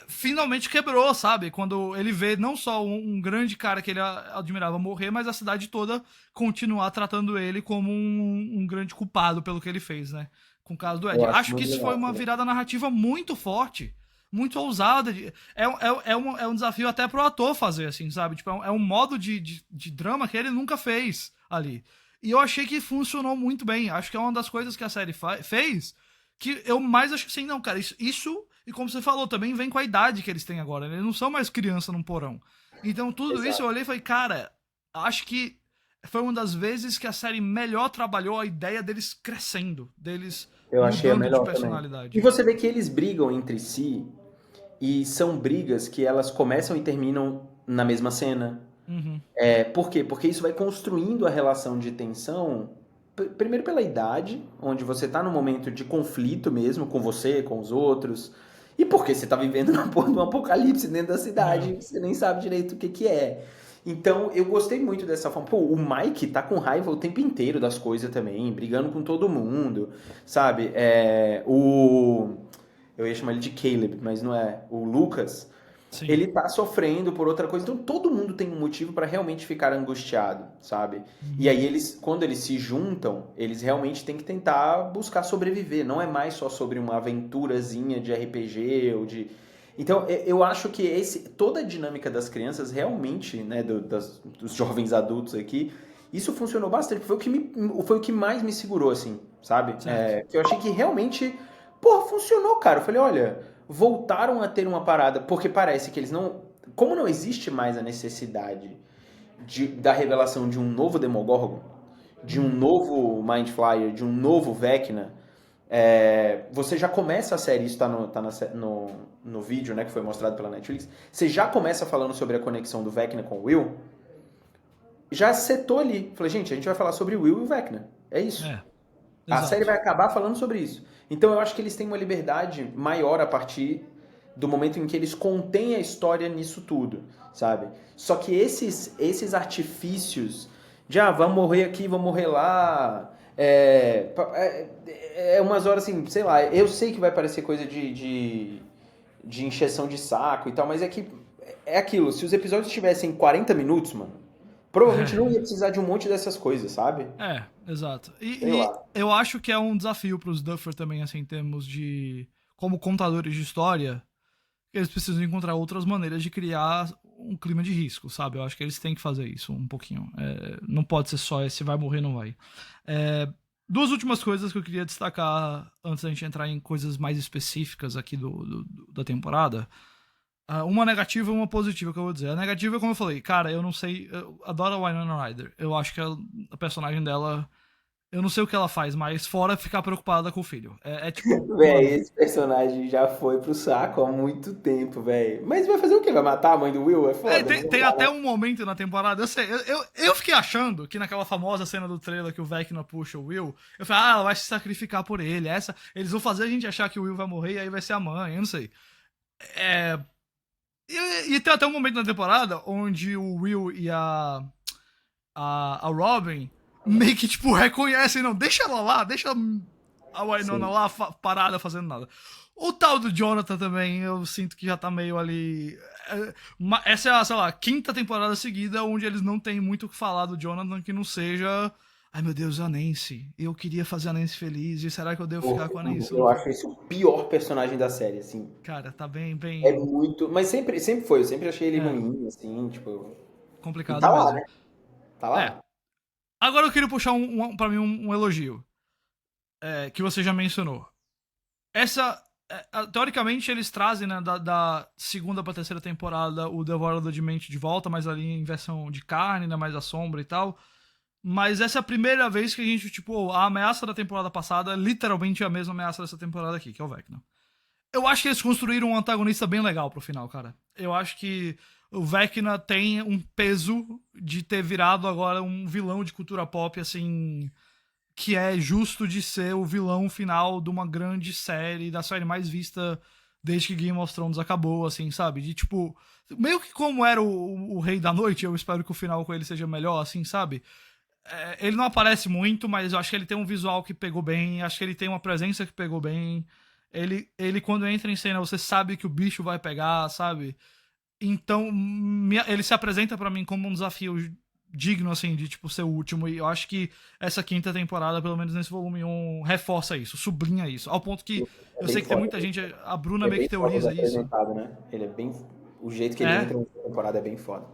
Finalmente quebrou, sabe? Quando ele vê não só um grande cara que ele admirava morrer, mas a cidade toda continuar tratando ele como um grande culpado pelo que ele fez, né? Com o caso do Ed. Acho que isso foi uma virada narrativa muito forte, muito ousada. É um desafio até pro ator fazer, assim, sabe? Tipo, é um modo de drama que ele nunca fez ali. E eu achei que funcionou muito bem. Acho que é uma das coisas que a série fez que eu mais acho que assim, não, cara, isso e como você falou, também vem com a idade que eles têm agora. Né? Eles não são mais criança num porão. Então, tudo isso eu olhei e falei, cara, acho que foi uma das vezes que a série melhor trabalhou a ideia deles crescendo, deles eu achei a melhor de personalidade. Também. E você vê que eles brigam entre si e são brigas que elas começam e terminam na mesma cena. Por quê? Porque isso vai construindo a relação de tensão, primeiro pela idade, onde você tá num momento de conflito mesmo, com você, com os outros, e porque você tá vivendo na porra de um apocalipse dentro da cidade, você nem sabe direito o que é. Então, eu gostei muito dessa forma. Pô, o Mike tá com raiva o tempo inteiro das coisas também, brigando com todo mundo, sabe? Eu ia chamar ele de Caleb, mas não é. O Lucas, sim, ele tá sofrendo por outra coisa. Então, todo mundo tem um motivo pra realmente ficar angustiado, sabe? E aí, quando eles se juntam, eles realmente têm que tentar buscar sobreviver. Não é mais só sobre uma aventurazinha de RPG ou de... Então, eu acho que toda a dinâmica das crianças realmente, né, dos jovens adultos aqui, isso funcionou bastante. Foi o que mais me segurou, assim, sabe? Que eu achei que realmente, porra, funcionou, cara. Eu falei, olha, voltaram a ter uma parada, porque parece que eles não... Como não existe mais a necessidade da revelação de um novo Demogorgon, de um novo Mind Flayer, de um novo Vecna, você já começa a série, isso tá no vídeo, né, que foi mostrado pela Netflix, você já começa falando sobre a conexão do Vecna com o Will, já setou ali. Falei, gente, a gente vai falar sobre o Will e o Vecna. É isso. A série vai acabar falando sobre isso. Então eu acho que eles têm uma liberdade maior a partir do momento em que eles contêm a história nisso tudo, sabe? Só que esses artifícios de, vamos morrer aqui, vamos morrer lá... umas horas assim, sei lá, eu sei que vai parecer coisa de encheção de saco e tal, mas é aquilo, se os episódios tivessem 40 minutos, mano, provavelmente não ia precisar de um monte dessas coisas, sabe? Exato. E eu acho que é um desafio pros Duffer também, assim, em termos de... Como contadores de história, eles precisam encontrar outras maneiras de criar um clima de risco, sabe? Eu acho que eles têm que fazer isso um pouquinho. Não pode ser só esse vai morrer, não vai. Duas últimas coisas que eu queria destacar antes da gente entrar em coisas mais específicas aqui da temporada. Uma negativa e uma positiva que eu vou dizer. A negativa é como eu falei, cara, eu não sei, eu adoro a Winona Ryder. Eu acho que a personagem dela, eu não sei o que ela faz, mas fora ficar preocupada com o filho. Tipo... Véi, esse personagem já foi pro saco há muito tempo, velho. Mas vai fazer o quê? Vai matar a mãe do Will? É foda. Tem até um momento na temporada, eu sei, eu fiquei achando que naquela famosa cena do trailer que o Vecna puxa o Will, eu falei, ela vai se sacrificar por ele. Eles vão fazer a gente achar que o Will vai morrer e aí vai ser a mãe, eu não sei. E tem até um momento na temporada onde o Will e a Robin meio que, tipo, reconhecem, não, deixa ela lá, deixa a Winona lá parada fazendo nada. O tal do Jonathan também, eu sinto que já tá meio ali... Essa é a, sei lá, quinta temporada seguida onde eles não têm muito o que falar do Jonathan que não seja... Ai, meu Deus, a Nancy. Eu queria fazer a Nancy feliz. E será que eu devo ficar com a Nancy? Eu acho esse o pior personagem da série, assim. Cara, tá bem... É muito... Mas sempre foi. Eu sempre achei ele ruim, assim, tipo... Complicado tá mesmo. Lá, né? Tá lá. Agora eu queria puxar pra mim um elogio. que você já mencionou. Essa, teoricamente, eles trazem, né, da segunda pra terceira temporada o Devorador de Mente de volta, mas ali em versão de carne, né, mais a sombra e tal. Mas essa é a primeira vez que a gente, tipo, a ameaça da temporada passada é literalmente a mesma ameaça dessa temporada aqui, que é o Vecna. Eu acho que eles construíram um antagonista bem legal pro final, cara. Eu acho que o Vecna tem um peso de ter virado agora um vilão de cultura pop, assim, que é justo de ser o vilão final de uma grande série, da série mais vista desde que Game of Thrones acabou, assim, sabe? De tipo, meio que como era o Rei da Noite, eu espero que o final com ele seja melhor, assim, sabe? Ele não aparece muito, mas eu acho que ele tem um visual que pegou bem, acho que ele tem uma presença que pegou bem. Ele quando entra em cena, você sabe que o bicho vai pegar, sabe? Então, ele se apresenta pra mim como um desafio digno, assim, de, tipo, ser o último. E eu acho que essa quinta temporada, pelo menos nesse volume 1, reforça isso, sublinha isso. Ao ponto que É eu bem sei que tem foda. muita gente, a Bruna É meio que bem foda teoriza isso. apresentado, né? Ele é bem. O jeito que ele É, entra na temporada é bem foda.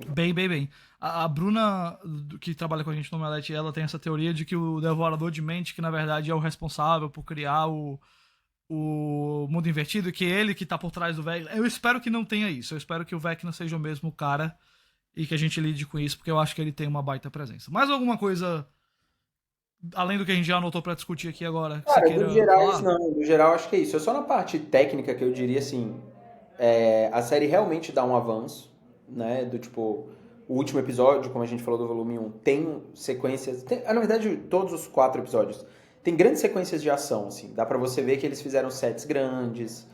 bem, bem, bem. A Bruna, que trabalha com a gente no Omelete, ela tem essa teoria de que o Devorador de Mente, que na verdade é o responsável por criar o mundo invertido, que é ele que tá por trás do Vecna. Eu espero que não tenha isso. Eu espero que o Vecna seja o mesmo cara e que a gente lide com isso, porque eu acho que ele tem uma baita presença. Mais alguma coisa, além do que a gente já anotou pra discutir aqui agora, que você Cara, do queira gerais falar? não. Do geral acho que é isso. É só na parte técnica que eu diria assim. A série realmente dá um avanço, né? Do tipo. O último episódio, como a gente falou do volume 1, tem sequências. Na verdade, todos os 4 episódios. Tem grandes sequências de ação, assim. Dá pra você ver que eles fizeram sets grandes.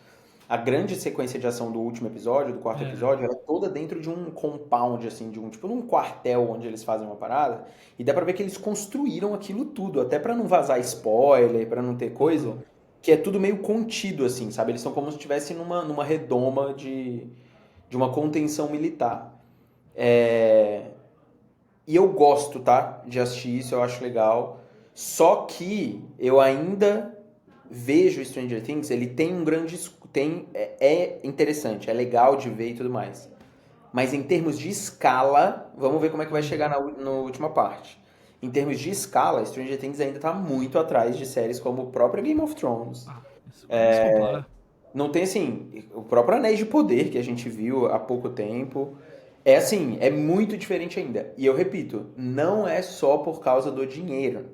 A grande sequência de ação do último episódio, do quarto É, episódio, ela é toda dentro de um compound, assim, de um tipo num quartel onde eles fazem uma parada. E dá pra ver que eles construíram aquilo tudo, até pra não vazar spoiler, pra não ter coisa, uhum. que é tudo meio contido, assim, sabe? Eles são como se estivessem numa redoma de uma contenção militar. É, E eu gosto, tá? De assistir isso, eu acho legal. Só que eu ainda vejo Stranger Things, ele tem um grande. É interessante, é legal de ver e tudo mais. Mas em termos de escala, vamos ver como é que vai chegar Uhum. na última parte. Em termos de escala, Stranger Things ainda tá muito atrás de séries como o próprio Game of Thrones. Ah, isso nem se compara. Não tem assim, o próprio Anéis de Poder que a gente viu há pouco tempo. É assim, é muito diferente ainda. E eu repito, não é só por causa do dinheiro.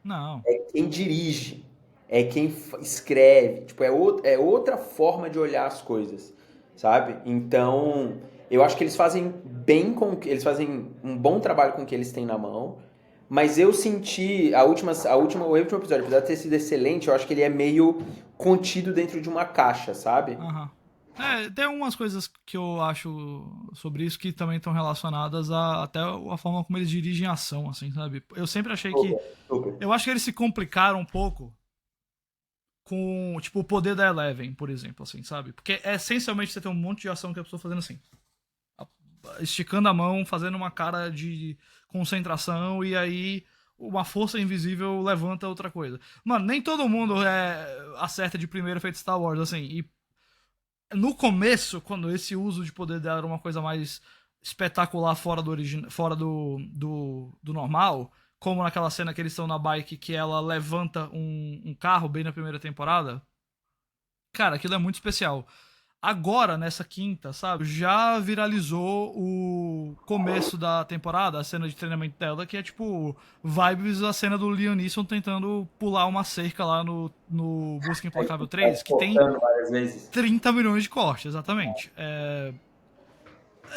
Não. É quem dirige, é quem escreve. Tipo, é outra forma de olhar as coisas, sabe? Então, eu acho que eles fazem bem eles fazem um bom trabalho com o que eles têm na mão. Mas eu senti o último episódio, apesar de ter sido excelente, eu acho que ele é meio contido dentro de uma caixa, sabe? Aham. Tem algumas coisas que eu acho sobre isso que também estão relacionadas a até a forma como eles dirigem a ação, assim, sabe? Eu sempre achei que. Super, super. Eu acho que eles se complicaram um pouco com, tipo, o poder da Eleven, por exemplo, assim, sabe? Porque essencialmente você tem um monte de ação que a pessoa fazendo assim. Esticando a mão, fazendo uma cara de concentração e aí uma força invisível levanta outra coisa. Mano, nem todo mundo acerta de primeiro feito Star Wars, assim. E no começo, quando esse uso de poder dela era uma coisa mais espetacular fora do normal, como naquela cena que eles estão na bike que ela levanta um carro bem na primeira temporada, cara, aquilo é muito especial. Agora, nessa quinta, sabe, já viralizou o começo da temporada, a cena de treinamento dela, que é tipo vibes a cena do Liam Neeson tentando pular uma cerca lá no Busca Implacável Tá 3, que tem cortando várias vezes. 30 milhões de cortes, exatamente.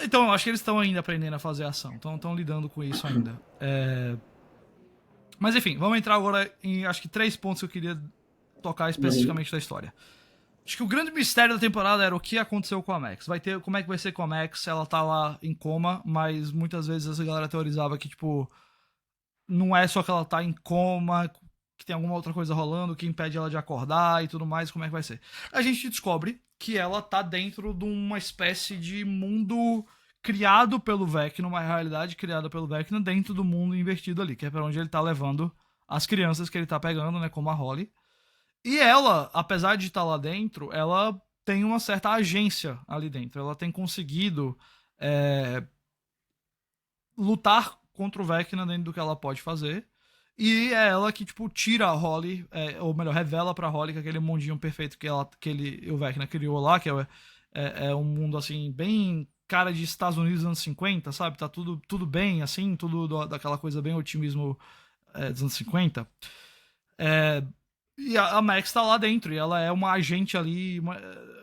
Então, eu acho que eles estão ainda aprendendo a fazer ação, estão lidando com isso ainda. Mas enfim, vamos entrar agora em acho que 3 pontos que eu queria tocar Uhum. especificamente da história. Acho que o grande mistério da temporada era o que aconteceu com a Max. Como é que vai ser com a Max? Ela tá lá em coma, mas muitas vezes a galera teorizava que, tipo, não é só que ela tá em coma, que tem alguma outra coisa rolando que impede ela de acordar e tudo mais, como é que vai ser? A gente descobre que ela tá dentro de uma espécie de mundo criado pelo Vecna, uma realidade criada pelo Vecna dentro do mundo invertido ali, que é pra onde ele tá levando as crianças que ele tá pegando, né, como a Holly. E ela, apesar de estar lá dentro, ela tem uma certa agência ali dentro. Ela tem conseguido lutar contra o Vecna dentro do que ela pode fazer. E é ela que, tipo, tira a Holly, ou melhor, revela pra Holly que aquele mundinho perfeito o Vecna criou lá, que é um mundo, assim, bem cara de Estados Unidos dos anos 50, sabe? Tá tudo bem, assim, daquela coisa bem otimismo dos anos 50. E a Max tá lá dentro, e ela é uma agente ali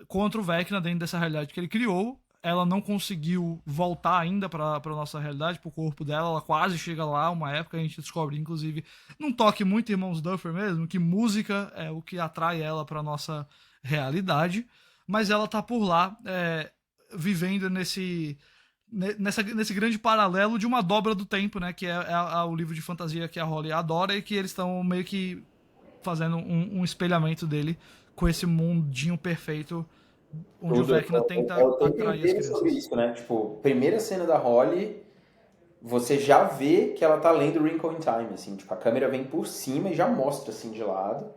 contra o Vecna dentro dessa realidade que ele criou. Ela não conseguiu voltar ainda pra nossa realidade, pro corpo dela. Ela quase chega lá, uma época a gente descobre, inclusive, num toque muito Irmãos Duffer mesmo, que música é o que atrai ela pra nossa realidade. Mas ela tá por lá, vivendo nesse grande paralelo de uma dobra do tempo, né? Que é o livro de fantasia que a Holly adora e que eles estão meio que fazendo um espelhamento dele com esse mundinho perfeito onde o Vecna tenta É o tempo atrair as inteiro sobre crianças. isso, né? Tipo, primeira cena da Holly, você já vê que ela tá lendo Wrinkle in Time, assim. Tipo, a câmera vem por cima e já mostra, assim, de lado.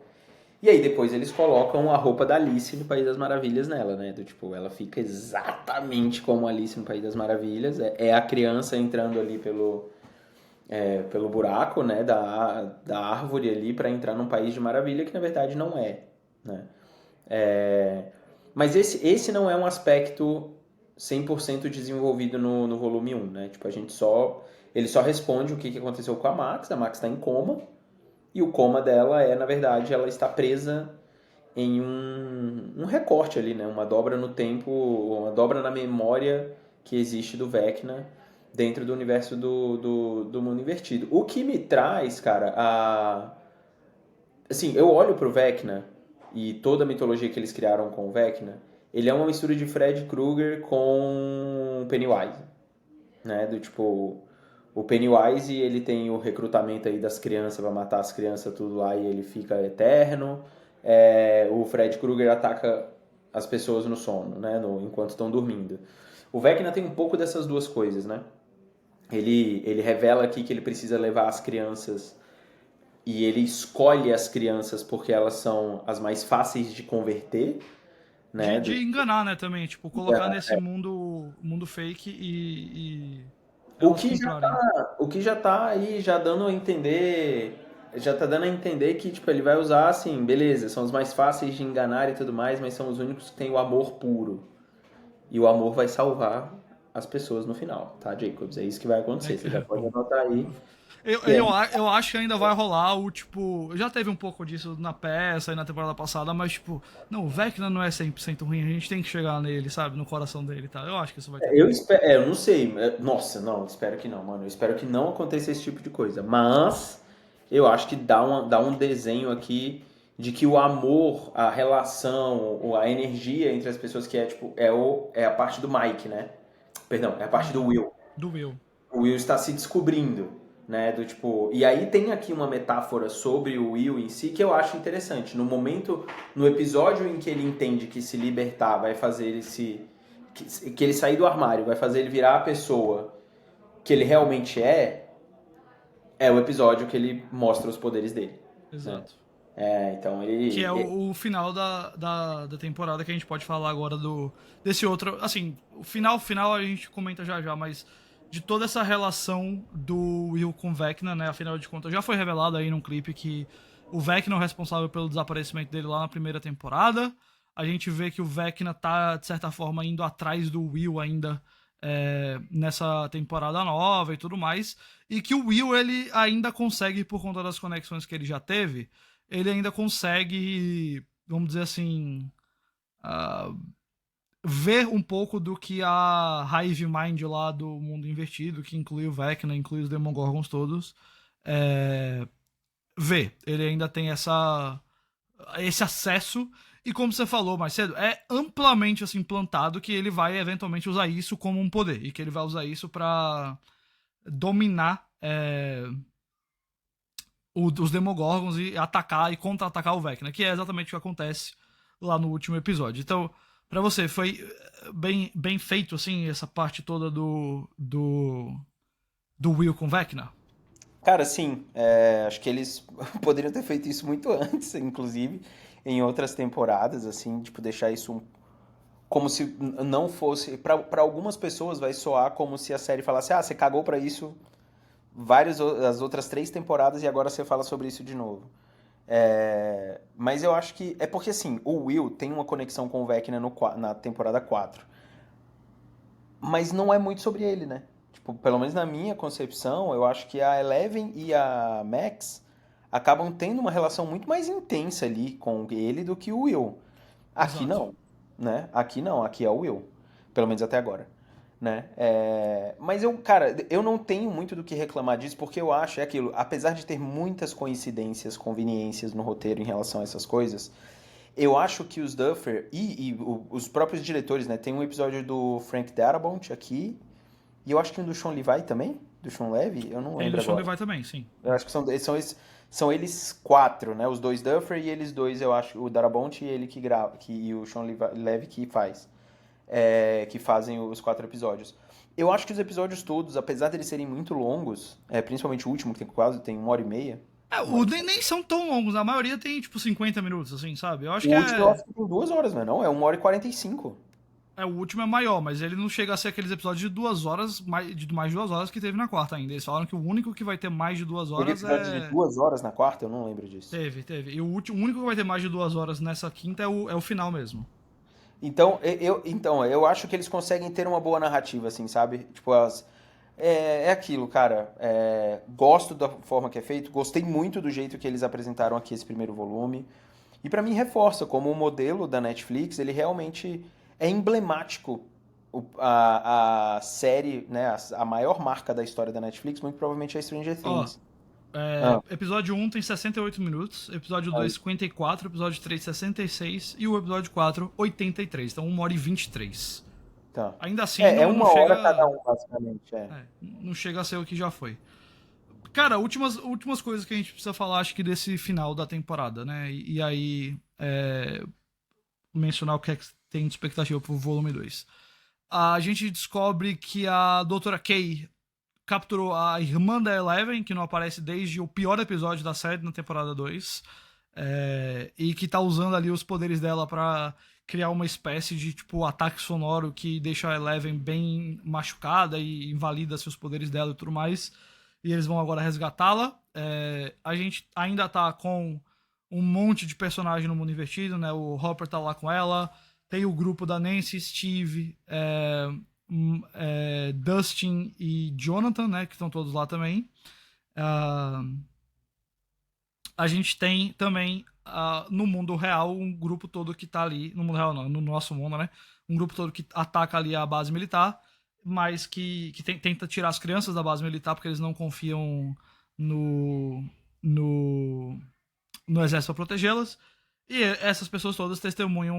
E aí depois eles colocam a roupa da Alice no País das Maravilhas nela, né? Do tipo, ela fica exatamente como Alice no País das Maravilhas. É a criança entrando ali pelo buraco, né? Da árvore ali para entrar num País de Maravilha que na verdade não é, né? Mas esse não é um aspecto 100% desenvolvido no volume 1, né? Tipo, ele só responde o que aconteceu com a Max tá em coma, e o coma dela na verdade, ela está presa em um recorte ali, né? Uma dobra no tempo, uma dobra na memória que existe do Vecna dentro do universo do mundo invertido. O que me traz, cara, assim, eu olho pro Vecna e toda a mitologia que eles criaram com o Vecna, ele é uma mistura de Fred Krueger com Pennywise, né? Do tipo, o Pennywise, ele tem o recrutamento aí das crianças pra matar as crianças tudo lá e ele fica eterno. O Fred Krueger ataca as pessoas no sono, né? Enquanto estão dormindo. O Vecna tem um pouco dessas duas coisas, né? Ele revela aqui que ele precisa levar as crianças e ele escolhe as crianças porque elas são as mais fáceis de converter, né? De enganar, né, também. Tipo, colocar nesse mundo fake e O elas que já comprarem. tá, o que já tá aí já dando a entender, já tá dando a entender que tipo ele vai usar assim, beleza, são os mais fáceis de enganar e tudo mais, mas são os únicos que têm o amor puro. E o amor vai salvar as pessoas no final, tá, Jacobs? É isso que vai acontecer. Você já pode Bom, anotar aí. eu acho que ainda vai rolar o, tipo... Já teve um pouco disso na peça e na temporada passada, mas, tipo... Não, o Vecna não é 100% ruim, a gente tem que chegar nele, sabe? No coração dele e tal. Eu acho que isso vai ter. Eu espero, eu não sei. Nossa, não, espero que não, mano. Eu espero que não aconteça esse tipo de coisa. Mas eu acho que dá um desenho aqui de que o amor, a relação, a energia entre as pessoas que é tipo é a parte do Mike, né? Perdão, é a parte do Will. Do Will. O Will está se descobrindo, né? Do tipo, e aí tem aqui uma metáfora sobre o Will em si que eu acho interessante. No episódio em que ele entende que se libertar vai fazer ele que ele sair do armário, vai fazer ele virar a pessoa que ele realmente é o episódio que ele mostra os poderes dele, né? Exato. Então Que ele. é o final da temporada que a gente pode falar agora desse outro. Assim, o final a gente comenta já, mas de toda essa relação do Will com Vecna, né? Afinal de contas, já foi revelado aí num clipe que o Vecna é o responsável pelo desaparecimento dele lá na primeira temporada. A gente vê que o Vecna tá, de certa forma, indo atrás do Will ainda nessa temporada nova e tudo mais. E que o Will, ele ainda consegue, por conta das conexões que ele já teve, ele ainda consegue, vamos dizer assim, uh, ver um pouco do que a Hive Mind lá do mundo invertido, que inclui o Vecna, inclui os Demogorgons todos, vê. Ele ainda tem esse acesso, e como você falou mais cedo, é amplamente assim plantado que ele vai eventualmente usar isso como um poder, e que ele vai usar isso para dominar os Demogorgons e atacar e contra-atacar o Vecna, que é exatamente o que acontece lá no último episódio. Então, pra você, foi bem feito, assim, essa parte toda do Will com Vecna? Cara, sim, acho que eles poderiam ter feito isso muito antes, inclusive, em outras temporadas, assim, tipo, deixar isso como se não fosse. Pra algumas pessoas vai soar como se a série falasse: ah, você cagou pra isso, as outras 3 temporadas e agora você fala sobre isso de novo. Mas eu acho que. É porque assim, o Will tem uma conexão com o Vecna na temporada 4. Mas não é muito sobre ele, né? Tipo, pelo menos na minha concepção, eu acho que a Eleven e a Max acabam tendo uma relação muito mais intensa ali com ele do que o Will. Aqui Exato. não, né? Aqui não, aqui é o Will. Pelo menos até agora, né? Mas cara, eu não tenho muito do que reclamar disso, porque eu acho, é aquilo, apesar de ter muitas coincidências, conveniências no roteiro em relação a essas coisas, eu acho que os Duffer os próprios diretores, né? Tem um episódio do Frank Darabont aqui, e eu acho que um do Sean Levi também, do Sean Levy, eu não Tem do lembro Sean agora. Levi também, sim. Eu acho que são eles 4, né? Os 2 Duffer e eles dois, eu acho, o Darabont e ele que grava, e o Sean Levy que faz, que fazem os 4 episódios. Eu acho que os episódios todos, apesar de eles serem muito longos, principalmente o último, que tem 1h30, uma hora e Nem, nem são tão longos, a maioria tem, tipo, 50 minutos, assim, sabe? Eu acho O que último eu acho que tem 2 horas, não é não? É 1h45. o último é maior, mas ele não chega a ser aqueles episódios de 2 horas, de mais de 2 horas que teve na quarta ainda. Eles falaram que o único que vai ter mais de 2 horas Teve episódio de 2 horas na quarta? Eu não lembro disso. Teve. E o único que vai ter mais de 2 horas nessa quinta é o final mesmo. Então, eu acho que eles conseguem ter uma boa narrativa, assim, sabe? Tipo, é aquilo, cara. Gosto da forma que é feito, gostei muito do jeito que eles apresentaram aqui esse primeiro volume. E pra mim reforça como o modelo da Netflix, ele realmente é emblemático. A série, né, a maior marca da história da Netflix, muito provavelmente é Stranger Ó, Things. Ah, episódio 1 tem 68 minutos, episódio 2 aí, 54, episódio 3 66 e o episódio 4 83. Então 1h23. tá. Ainda assim É não 1 hora cada chega. um, basicamente. Não chega a ser o que já foi. Cara, últimas coisas que a gente precisa falar, acho que desse final da temporada, né? E aí, mencionar o que é que tem de expectativa pro volume 2. A gente descobre que a Doutora Kay capturou a irmã da Eleven, que não aparece desde o pior episódio da série na temporada 2, e que tá usando ali os poderes dela pra criar uma espécie de tipo ataque sonoro que deixa a Eleven bem machucada e invalida seus poderes dela e tudo mais. E eles vão agora resgatá-la. A gente ainda tá com um monte de personagem no mundo invertido, né? O Hopper tá lá com ela. Tem o grupo da Nancy, Steve, Dustin e Jonathan, né? Que estão todos lá também. A gente tem também no mundo real um grupo todo que tá ali. No mundo real não, no nosso mundo, né? Um grupo todo que ataca ali a base militar, mas que tenta tirar as crianças da base militar porque eles não confiam no, no, no exército para protegê-las. E essas pessoas todas testemunham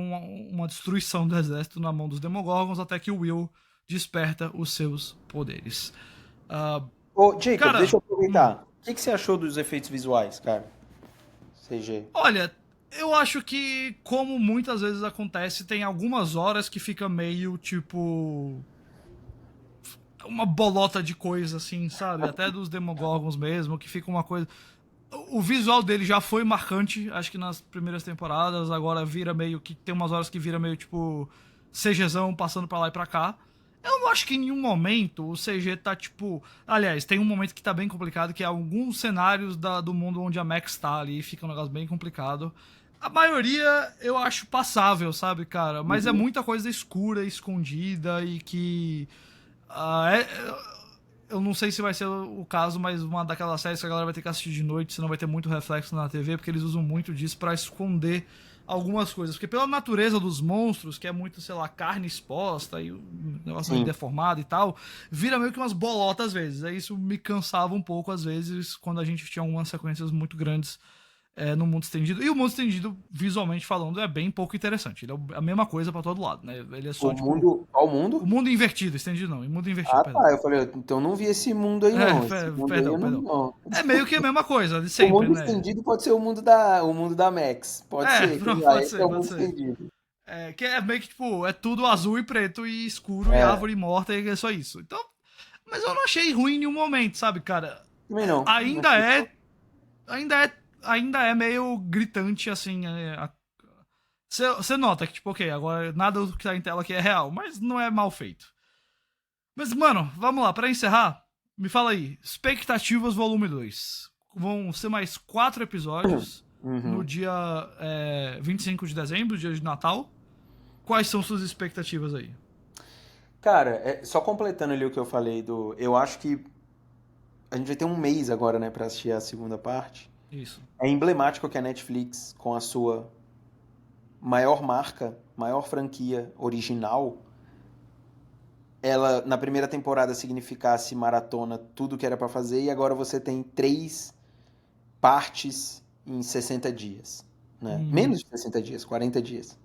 uma destruição do exército na mão dos Demogorgons até que o Will desperta os seus poderes. Ô, Jacob, Cara, deixa eu aproveitar. O que você achou dos efeitos visuais, cara? CG. olha, eu acho que, como muitas vezes acontece, tem algumas horas que fica meio tipo. Uma bolota de coisa, assim, sabe? Até dos Demogorgons mesmo, que fica uma coisa. O visual dele já foi marcante, acho que nas primeiras temporadas, agora vira meio que. Tem umas horas que vira meio tipo. CGzão passando pra lá e pra cá. Eu não acho que em nenhum momento o CG tá tipo. Aliás, tem um momento que tá bem complicado, que é alguns cenários do mundo onde a Max tá ali, fica um negócio bem complicado. A maioria eu acho passável, sabe, cara? Mas é Uhum. muita coisa escura, escondida e que. Eu não sei se vai ser o caso, mas uma daquelas séries que a galera vai ter que assistir de noite, senão vai ter muito reflexo na TV, porque eles usam muito disso pra esconder algumas coisas. Porque pela natureza dos monstros, que é muito, sei lá, carne exposta e o negócio meio Sim. deformado e tal, vira meio que umas bolotas às vezes. Aí isso me cansava um pouco às vezes, quando a gente tinha algumas sequências muito grandes no mundo estendido. E o mundo estendido, visualmente falando, é bem pouco interessante. Ele é a mesma coisa pra todo lado, né? Ele é só, O tipo... mundo. Qual O mundo? mundo invertido, estendido não. O mundo invertido, Ah, perdão. tá. Eu falei, então não vi esse mundo aí, não. Esse mundo aí Perdão, eu não vi, perdão. não. É meio que a mesma coisa, de O sempre, mundo né? estendido pode ser o mundo da Max. Pode ser. Pronto, Aí pode esse é ser, o pode mundo ser. estendido. Que é meio que, tipo, é tudo azul e preto e escuro e É, árvore morta e é só isso. Então, mas eu não achei ruim em nenhum momento, sabe, cara? também não. Não Ainda achei, não. é, ainda é meio gritante, assim. Você nota que, tipo, ok, agora nada do que tá em tela aqui é real, mas não é mal feito. Mas, mano, vamos lá, pra encerrar. Me fala aí, expectativas volume 2. Vão ser mais 4 episódios no dia 25 de dezembro, dia de Natal. Quais são suas expectativas aí? Cara, só completando ali o que eu falei eu acho que a gente vai ter um mês agora, né, pra assistir a segunda parte. Isso. É emblemático que a Netflix, com a sua maior marca, maior franquia original, ela na primeira temporada significasse maratona tudo que era pra fazer e agora você tem 3 partes em 60 dias, né? Menos de 60 dias, 40 dias.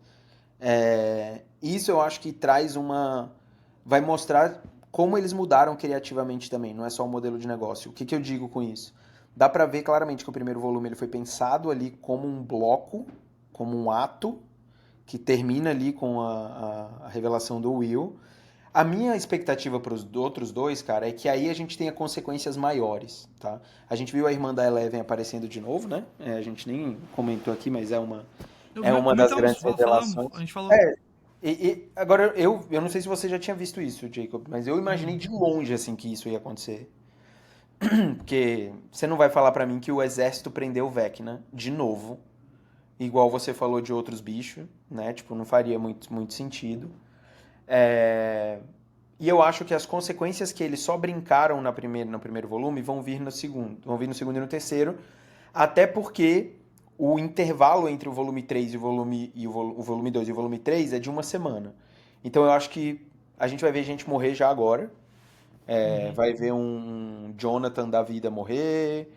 Isso eu acho que traz vai mostrar como eles mudaram criativamente também, não é só o modelo de negócio. O que eu digo com isso? Dá pra ver claramente que o primeiro volume ele foi pensado ali como um bloco, como um ato, que termina ali com a revelação do Will. A minha expectativa para os outros dois, cara, é que aí a gente tenha consequências maiores, tá? A gente viu a irmã da Eleven aparecendo de novo, né? A gente nem comentou aqui, mas é uma das Comentamos, grandes revelações. a gente falou. Agora, eu não sei se você já tinha visto isso, Jacob, mas eu imaginei de longe, assim, que isso ia acontecer. Porque você não vai falar pra mim que o exército prendeu o Vecna de novo, igual você falou de outros bichos, né? Tipo, não faria muito sentido. E eu acho que as consequências que eles só brincaram no primeiro volume vão vir no segundo. Vão vir no segundo e no terceiro. Até porque o intervalo entre o volume 3 o volume 2 e o volume 3 é de uma semana. Então eu acho que a gente vai ver gente morrer já agora. Vai ver um Jonathan da vida morrer.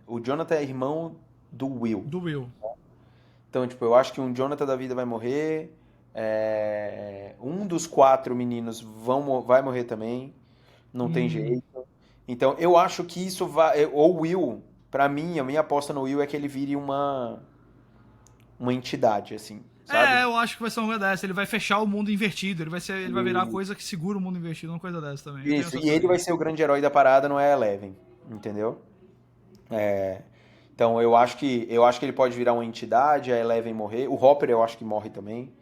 O Jonathan é irmão do Will. Do Will. Então, tipo, eu acho que um Jonathan da vida vai morrer. Um dos 4 meninos vai morrer também. Não tem jeito. Então, eu acho que isso vai. Ou o Will, pra mim, a minha aposta no Will é que ele vire uma entidade, assim, sabe? Eu acho que vai ser uma coisa dessa. Ele vai fechar o mundo invertido. Ele vai virar a E, coisa que segura o mundo invertido, uma coisa dessa também. Eu tenho isso, essa e ele vai teoria. ser o grande herói da parada, não é a Eleven, entendeu? Então, eu acho que ele pode virar uma entidade, a Eleven morrer. O Hopper eu acho que morre também.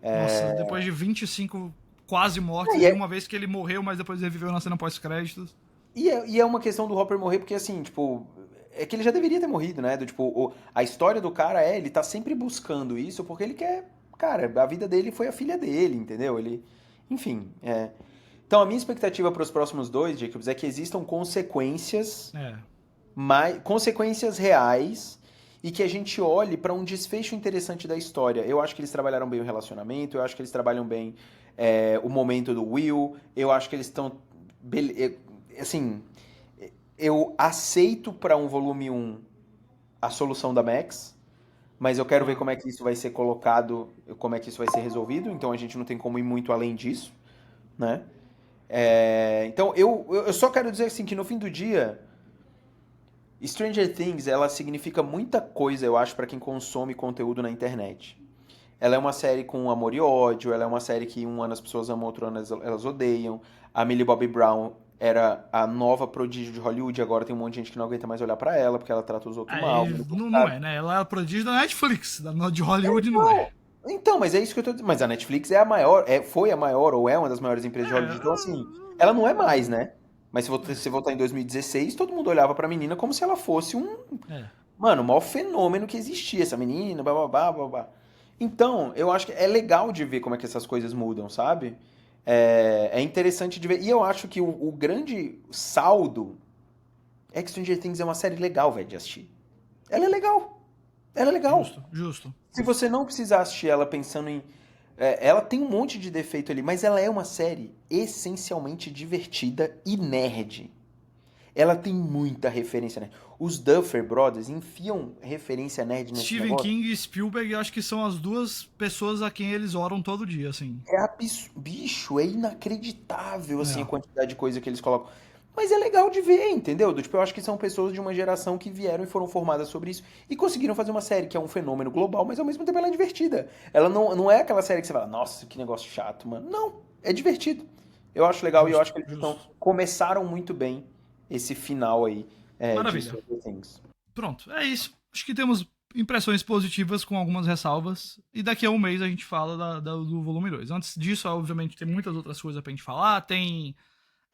Nossa, depois de 25 quase mortes, E e é, uma vez que ele morreu, mas depois reviveu na cena pós-créditos. e é uma questão do Hopper morrer, porque assim, tipo, é que ele já deveria ter morrido, né? Tipo, a história do cara ele tá sempre buscando isso porque ele quer. Cara, a vida dele foi a filha dele, entendeu? Enfim. Então a minha expectativa para os próximos dois, Jacobs, é que existam É. consequências reais e que a gente olhe para um desfecho interessante da história. Eu acho que eles trabalharam bem o relacionamento, eu acho que eles trabalham bem o momento do Will, eu acho que eles estão. Assim, eu aceito para um volume um a solução da Max, mas eu quero ver como é que isso vai ser colocado, como é que isso vai ser resolvido, então a gente não tem como ir muito além disso, né? Então eu só quero dizer assim que no fim do dia Stranger Things, ela significa muita coisa, eu acho, pra quem consome conteúdo na internet. Ela é uma série com amor e ódio, ela é uma série que um ano as pessoas amam, outro ano elas odeiam. A Millie Bobby Brown era a nova prodígio de Hollywood, agora tem um monte de gente que não aguenta mais olhar pra ela, porque ela trata os outros mal. Não é, né? Ela é a prodígio da Netflix, de Hollywood não é. Então, mas é isso que eu tô dizendo. Mas a Netflix é a maior, foi a maior, ou é uma das maiores empresas de Hollywood. Então, assim, ela não é mais, né? Mas se você voltar em 2016, todo mundo olhava pra menina como se ela fosse mano, o maior fenômeno que existia, essa menina, bababá, babá. Então, eu acho que é legal de ver como é que essas coisas mudam, sabe? É interessante de ver. E eu acho que o grande saldo é que Stranger Things é uma série legal, velho, de assistir. Ela é legal. Ela é legal. Justo. Se você não precisar assistir ela pensando em. Ela tem um monte de defeito ali, mas ela é uma série essencialmente divertida e nerd. Ela tem muita referência nerd. Os Duffer Brothers enfiam referência nerd nesse Steven negócio. King e Spielberg, acho que são as duas pessoas a quem eles oram todo dia, assim. Bicho, é inacreditável assim a É. quantidade de coisa que eles colocam. Mas é legal de ver, entendeu? Tipo, eu acho que são pessoas de uma geração que vieram e foram formadas sobre isso e conseguiram fazer uma série que é um fenômeno global, mas ao mesmo tempo ela é divertida. Ela não é aquela série que você fala, nossa, que negócio chato, mano. Não, é divertido. Eu acho legal e eu acho que eles começaram muito bem esse final aí de Maravilha. Stranger Things. Pronto, é isso. Acho que temos impressões positivas com algumas ressalvas. E daqui a um mês a gente fala do volume 2. Antes disso, obviamente, tem muitas outras coisas pra gente falar. Tem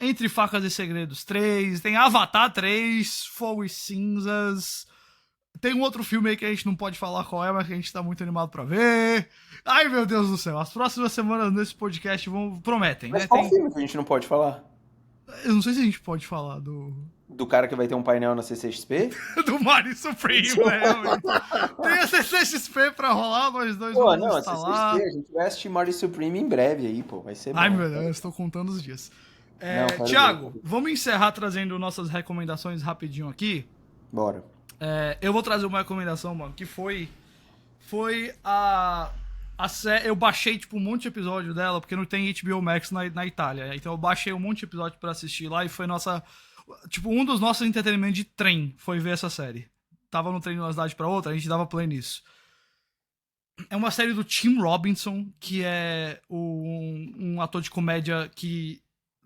Entre Facas e Segredos 3, tem Avatar 3, Fogo e Cinzas. Tem um outro filme aí que a gente não pode falar qual é, mas que a gente tá muito animado pra ver. Ai, meu Deus do céu. As próximas semanas nesse podcast prometem, Mas né? qual filme que a gente não pode falar? Eu não sei se a gente pode falar Do cara que vai ter um painel na CCXP? do Mario Supreme, né? Realmente. Tem a CCXP pra rolar, nós dois Pô, vamos não, a estar lá. CCXP, a gente vai assistir Mario Supreme em breve aí, pô, vai ser bom. Ai, meu Deus, estou contando os dias. Não, quero Thiago, ver. vamos encerrar trazendo nossas recomendações rapidinho aqui. Bora. Eu vou trazer uma recomendação, mano, que foi a série. Eu baixei, tipo, um monte de episódio dela, porque não tem HBO Max na Itália. Então eu baixei um monte de episódio pra assistir lá e foi nossa. Tipo, um dos nossos entretenimentos de trem foi ver essa série. Tava no trem de uma cidade pra outra, a gente dava play nisso. É uma série do Tim Robinson, que é um ator de comédia que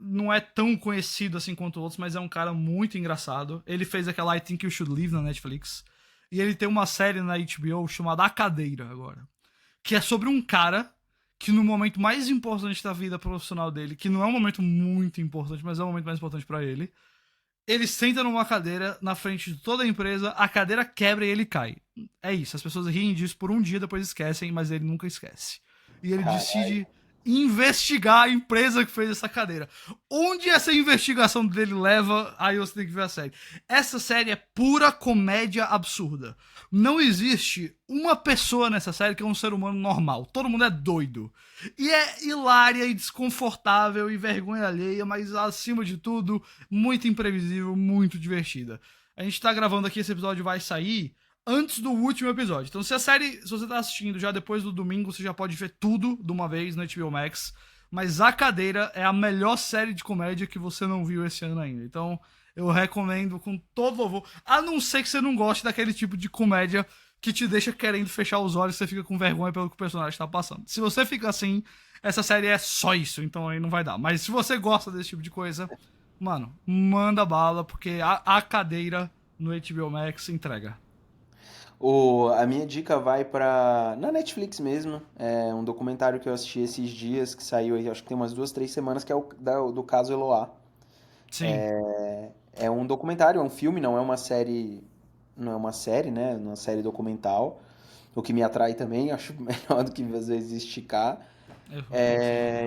não é tão conhecido assim quanto outros, mas é um cara muito engraçado. Ele fez aquela I Think You Should Leave na Netflix. E ele tem uma série na HBO chamada A Cadeira agora. Que é sobre um cara que no momento mais importante da vida profissional dele, que não é um momento muito importante, mas é o momento mais importante pra ele senta numa cadeira na frente de toda a empresa, a cadeira quebra e ele cai. É isso, as pessoas riem disso por um dia, depois esquecem, mas ele nunca esquece. E ele decide investigar a empresa que fez essa cadeira. Onde essa investigação dele leva, aí você tem que ver a série. Essa série é pura comédia absurda. Não existe uma pessoa nessa série que é um ser humano normal. Todo mundo é doido. E é hilária e desconfortável e vergonha alheia, mas acima de tudo, muito imprevisível, muito divertida. A gente tá gravando aqui, esse episódio vai sair antes do último episódio. Então, se você tá assistindo já depois do domingo, você já pode ver tudo de uma vez no HBO Max. Mas A Cadeira é a melhor série de comédia que você não viu esse ano ainda. Então, eu recomendo com todo louvor. A não ser que você não goste daquele tipo de comédia que te deixa querendo fechar os olhos e você fica com vergonha pelo que o personagem tá passando. Se você fica assim, essa série é só isso, então aí não vai dar. Mas se você gosta desse tipo de coisa, mano, manda bala, porque a Cadeira no HBO Max entrega. A minha dica vai pra. Na Netflix mesmo. É um documentário que eu assisti esses dias, que saiu aí, acho que tem umas 2, 3 semanas, que é do caso Eloá. Sim. É um documentário, é um filme, não é uma série. Não é uma série, né? Uma série documental. O que me atrai também, acho melhor do que às vezes esticar.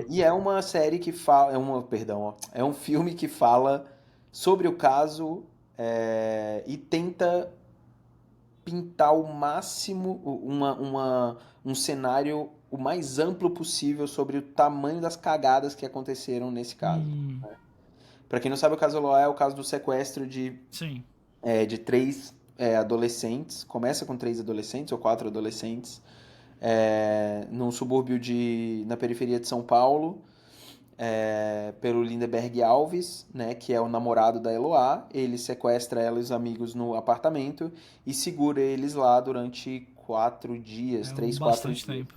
E é uma série que fala. Perdão, ó. É um filme que fala sobre o caso e tenta pintar o máximo, um cenário o mais amplo possível sobre o tamanho das cagadas que aconteceram nesse caso. Pra quem não sabe, o caso Eloá é o caso do sequestro Sim. de 3 adolescentes. Começa com 3 adolescentes ou 4 adolescentes num subúrbio na periferia de São Paulo, pelo Lindeberg Alves, né, que é o namorado da Eloá. Ele sequestra ela e os amigos no apartamento e segura eles lá durante 4 dias, 3, 4 bastante dias. tempo.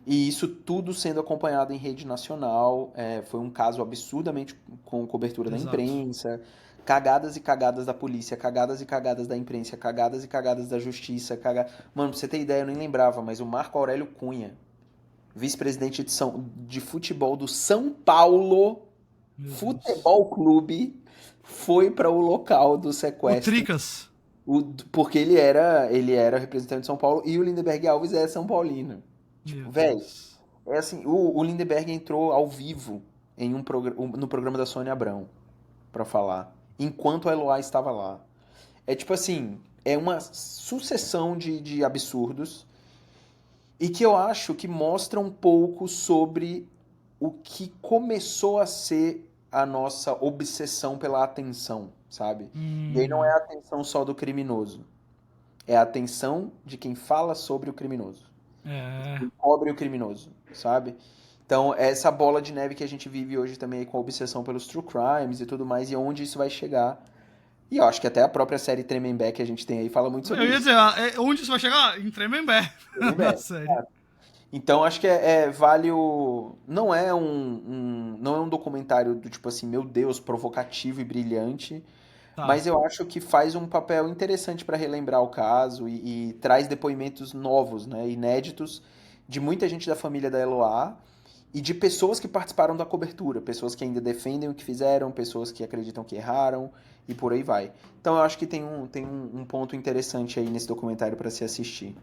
E isso tudo sendo acompanhado em rede nacional. Foi um caso absurdamente com cobertura da Exato. imprensa. Cagadas e cagadas da polícia, cagadas e cagadas da imprensa, cagadas e cagadas da justiça. Mano, pra você ter ideia, eu nem lembrava, mas o Marco Aurélio Cunha, vice-presidente de futebol do São Paulo Futebol Clube, foi para o local do O sequestro. Tricas. Porque ele era representante de São Paulo e o Lindeberg Alves é São Paulino. Tipo, velho, é assim, o Lindeberg entrou ao vivo no programa da Sônia Abrão pra falar, enquanto a Eloá estava lá. É tipo assim, é uma sucessão de absurdos e que eu acho que mostra um pouco sobre o que começou a ser a nossa obsessão pela atenção, sabe? E aí não é a atenção só do criminoso, é a atenção de quem fala sobre o criminoso. Cobre o criminoso, sabe? Então, essa bola de neve que a gente vive hoje também com a obsessão pelos true crimes e tudo mais, e onde isso vai chegar. E eu acho que até a própria série Tremembé que a gente tem aí fala muito sobre Eu ia isso. dizer, onde isso vai chegar? Em Tremembé. Na série. Então, acho que vale o... Não é um documentário do tipo assim, meu Deus, provocativo e brilhante, mas eu acho que faz um papel interessante para relembrar o caso e traz depoimentos novos, né, inéditos, de muita gente da família da Eloá e de pessoas que participaram da cobertura, pessoas que ainda defendem o que fizeram, pessoas que acreditam que erraram e por aí vai. Então eu acho que tem um ponto interessante aí nesse documentário para se assistir.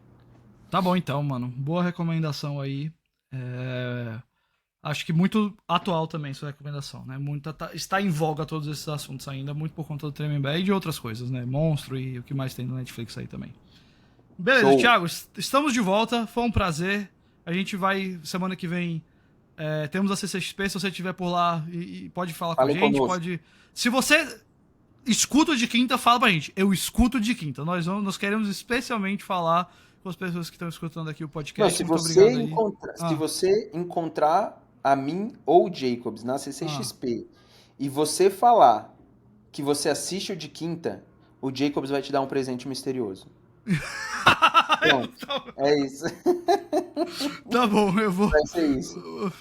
Tá bom então, mano. Boa recomendação aí. Acho que muito atual também sua recomendação, né? Está em voga todos esses assuntos ainda, muito por conta do Tremembé Bad e de outras coisas, né? Monstro e o que mais tem no Netflix aí também. Beleza, Show. Thiago, estamos de volta, foi um prazer. A gente vai, semana que vem, temos a CCXP, se você estiver por lá e pode falar com a gente, pode... Se você escuta de quinta, fala pra gente. Eu escuto de quinta. Nós queremos especialmente falar com as pessoas que estão escutando aqui o podcast. Não, se você encontrar a mim ou o Jacobs na CCXP e você falar que você assiste o de quinta, o Jacobs vai te dar um presente misterioso. Pronto, é isso. Tá bom, eu vou... Vai ser isso.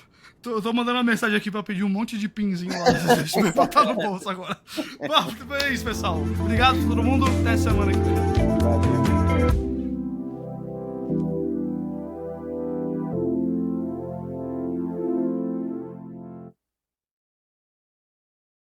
Tô mandando uma mensagem aqui pra pedir um monte de pinzinho lá. Deixa eu botar no bolso agora. Bom, é isso, pessoal. Obrigado a todo mundo. Até semana que vem. Valeu.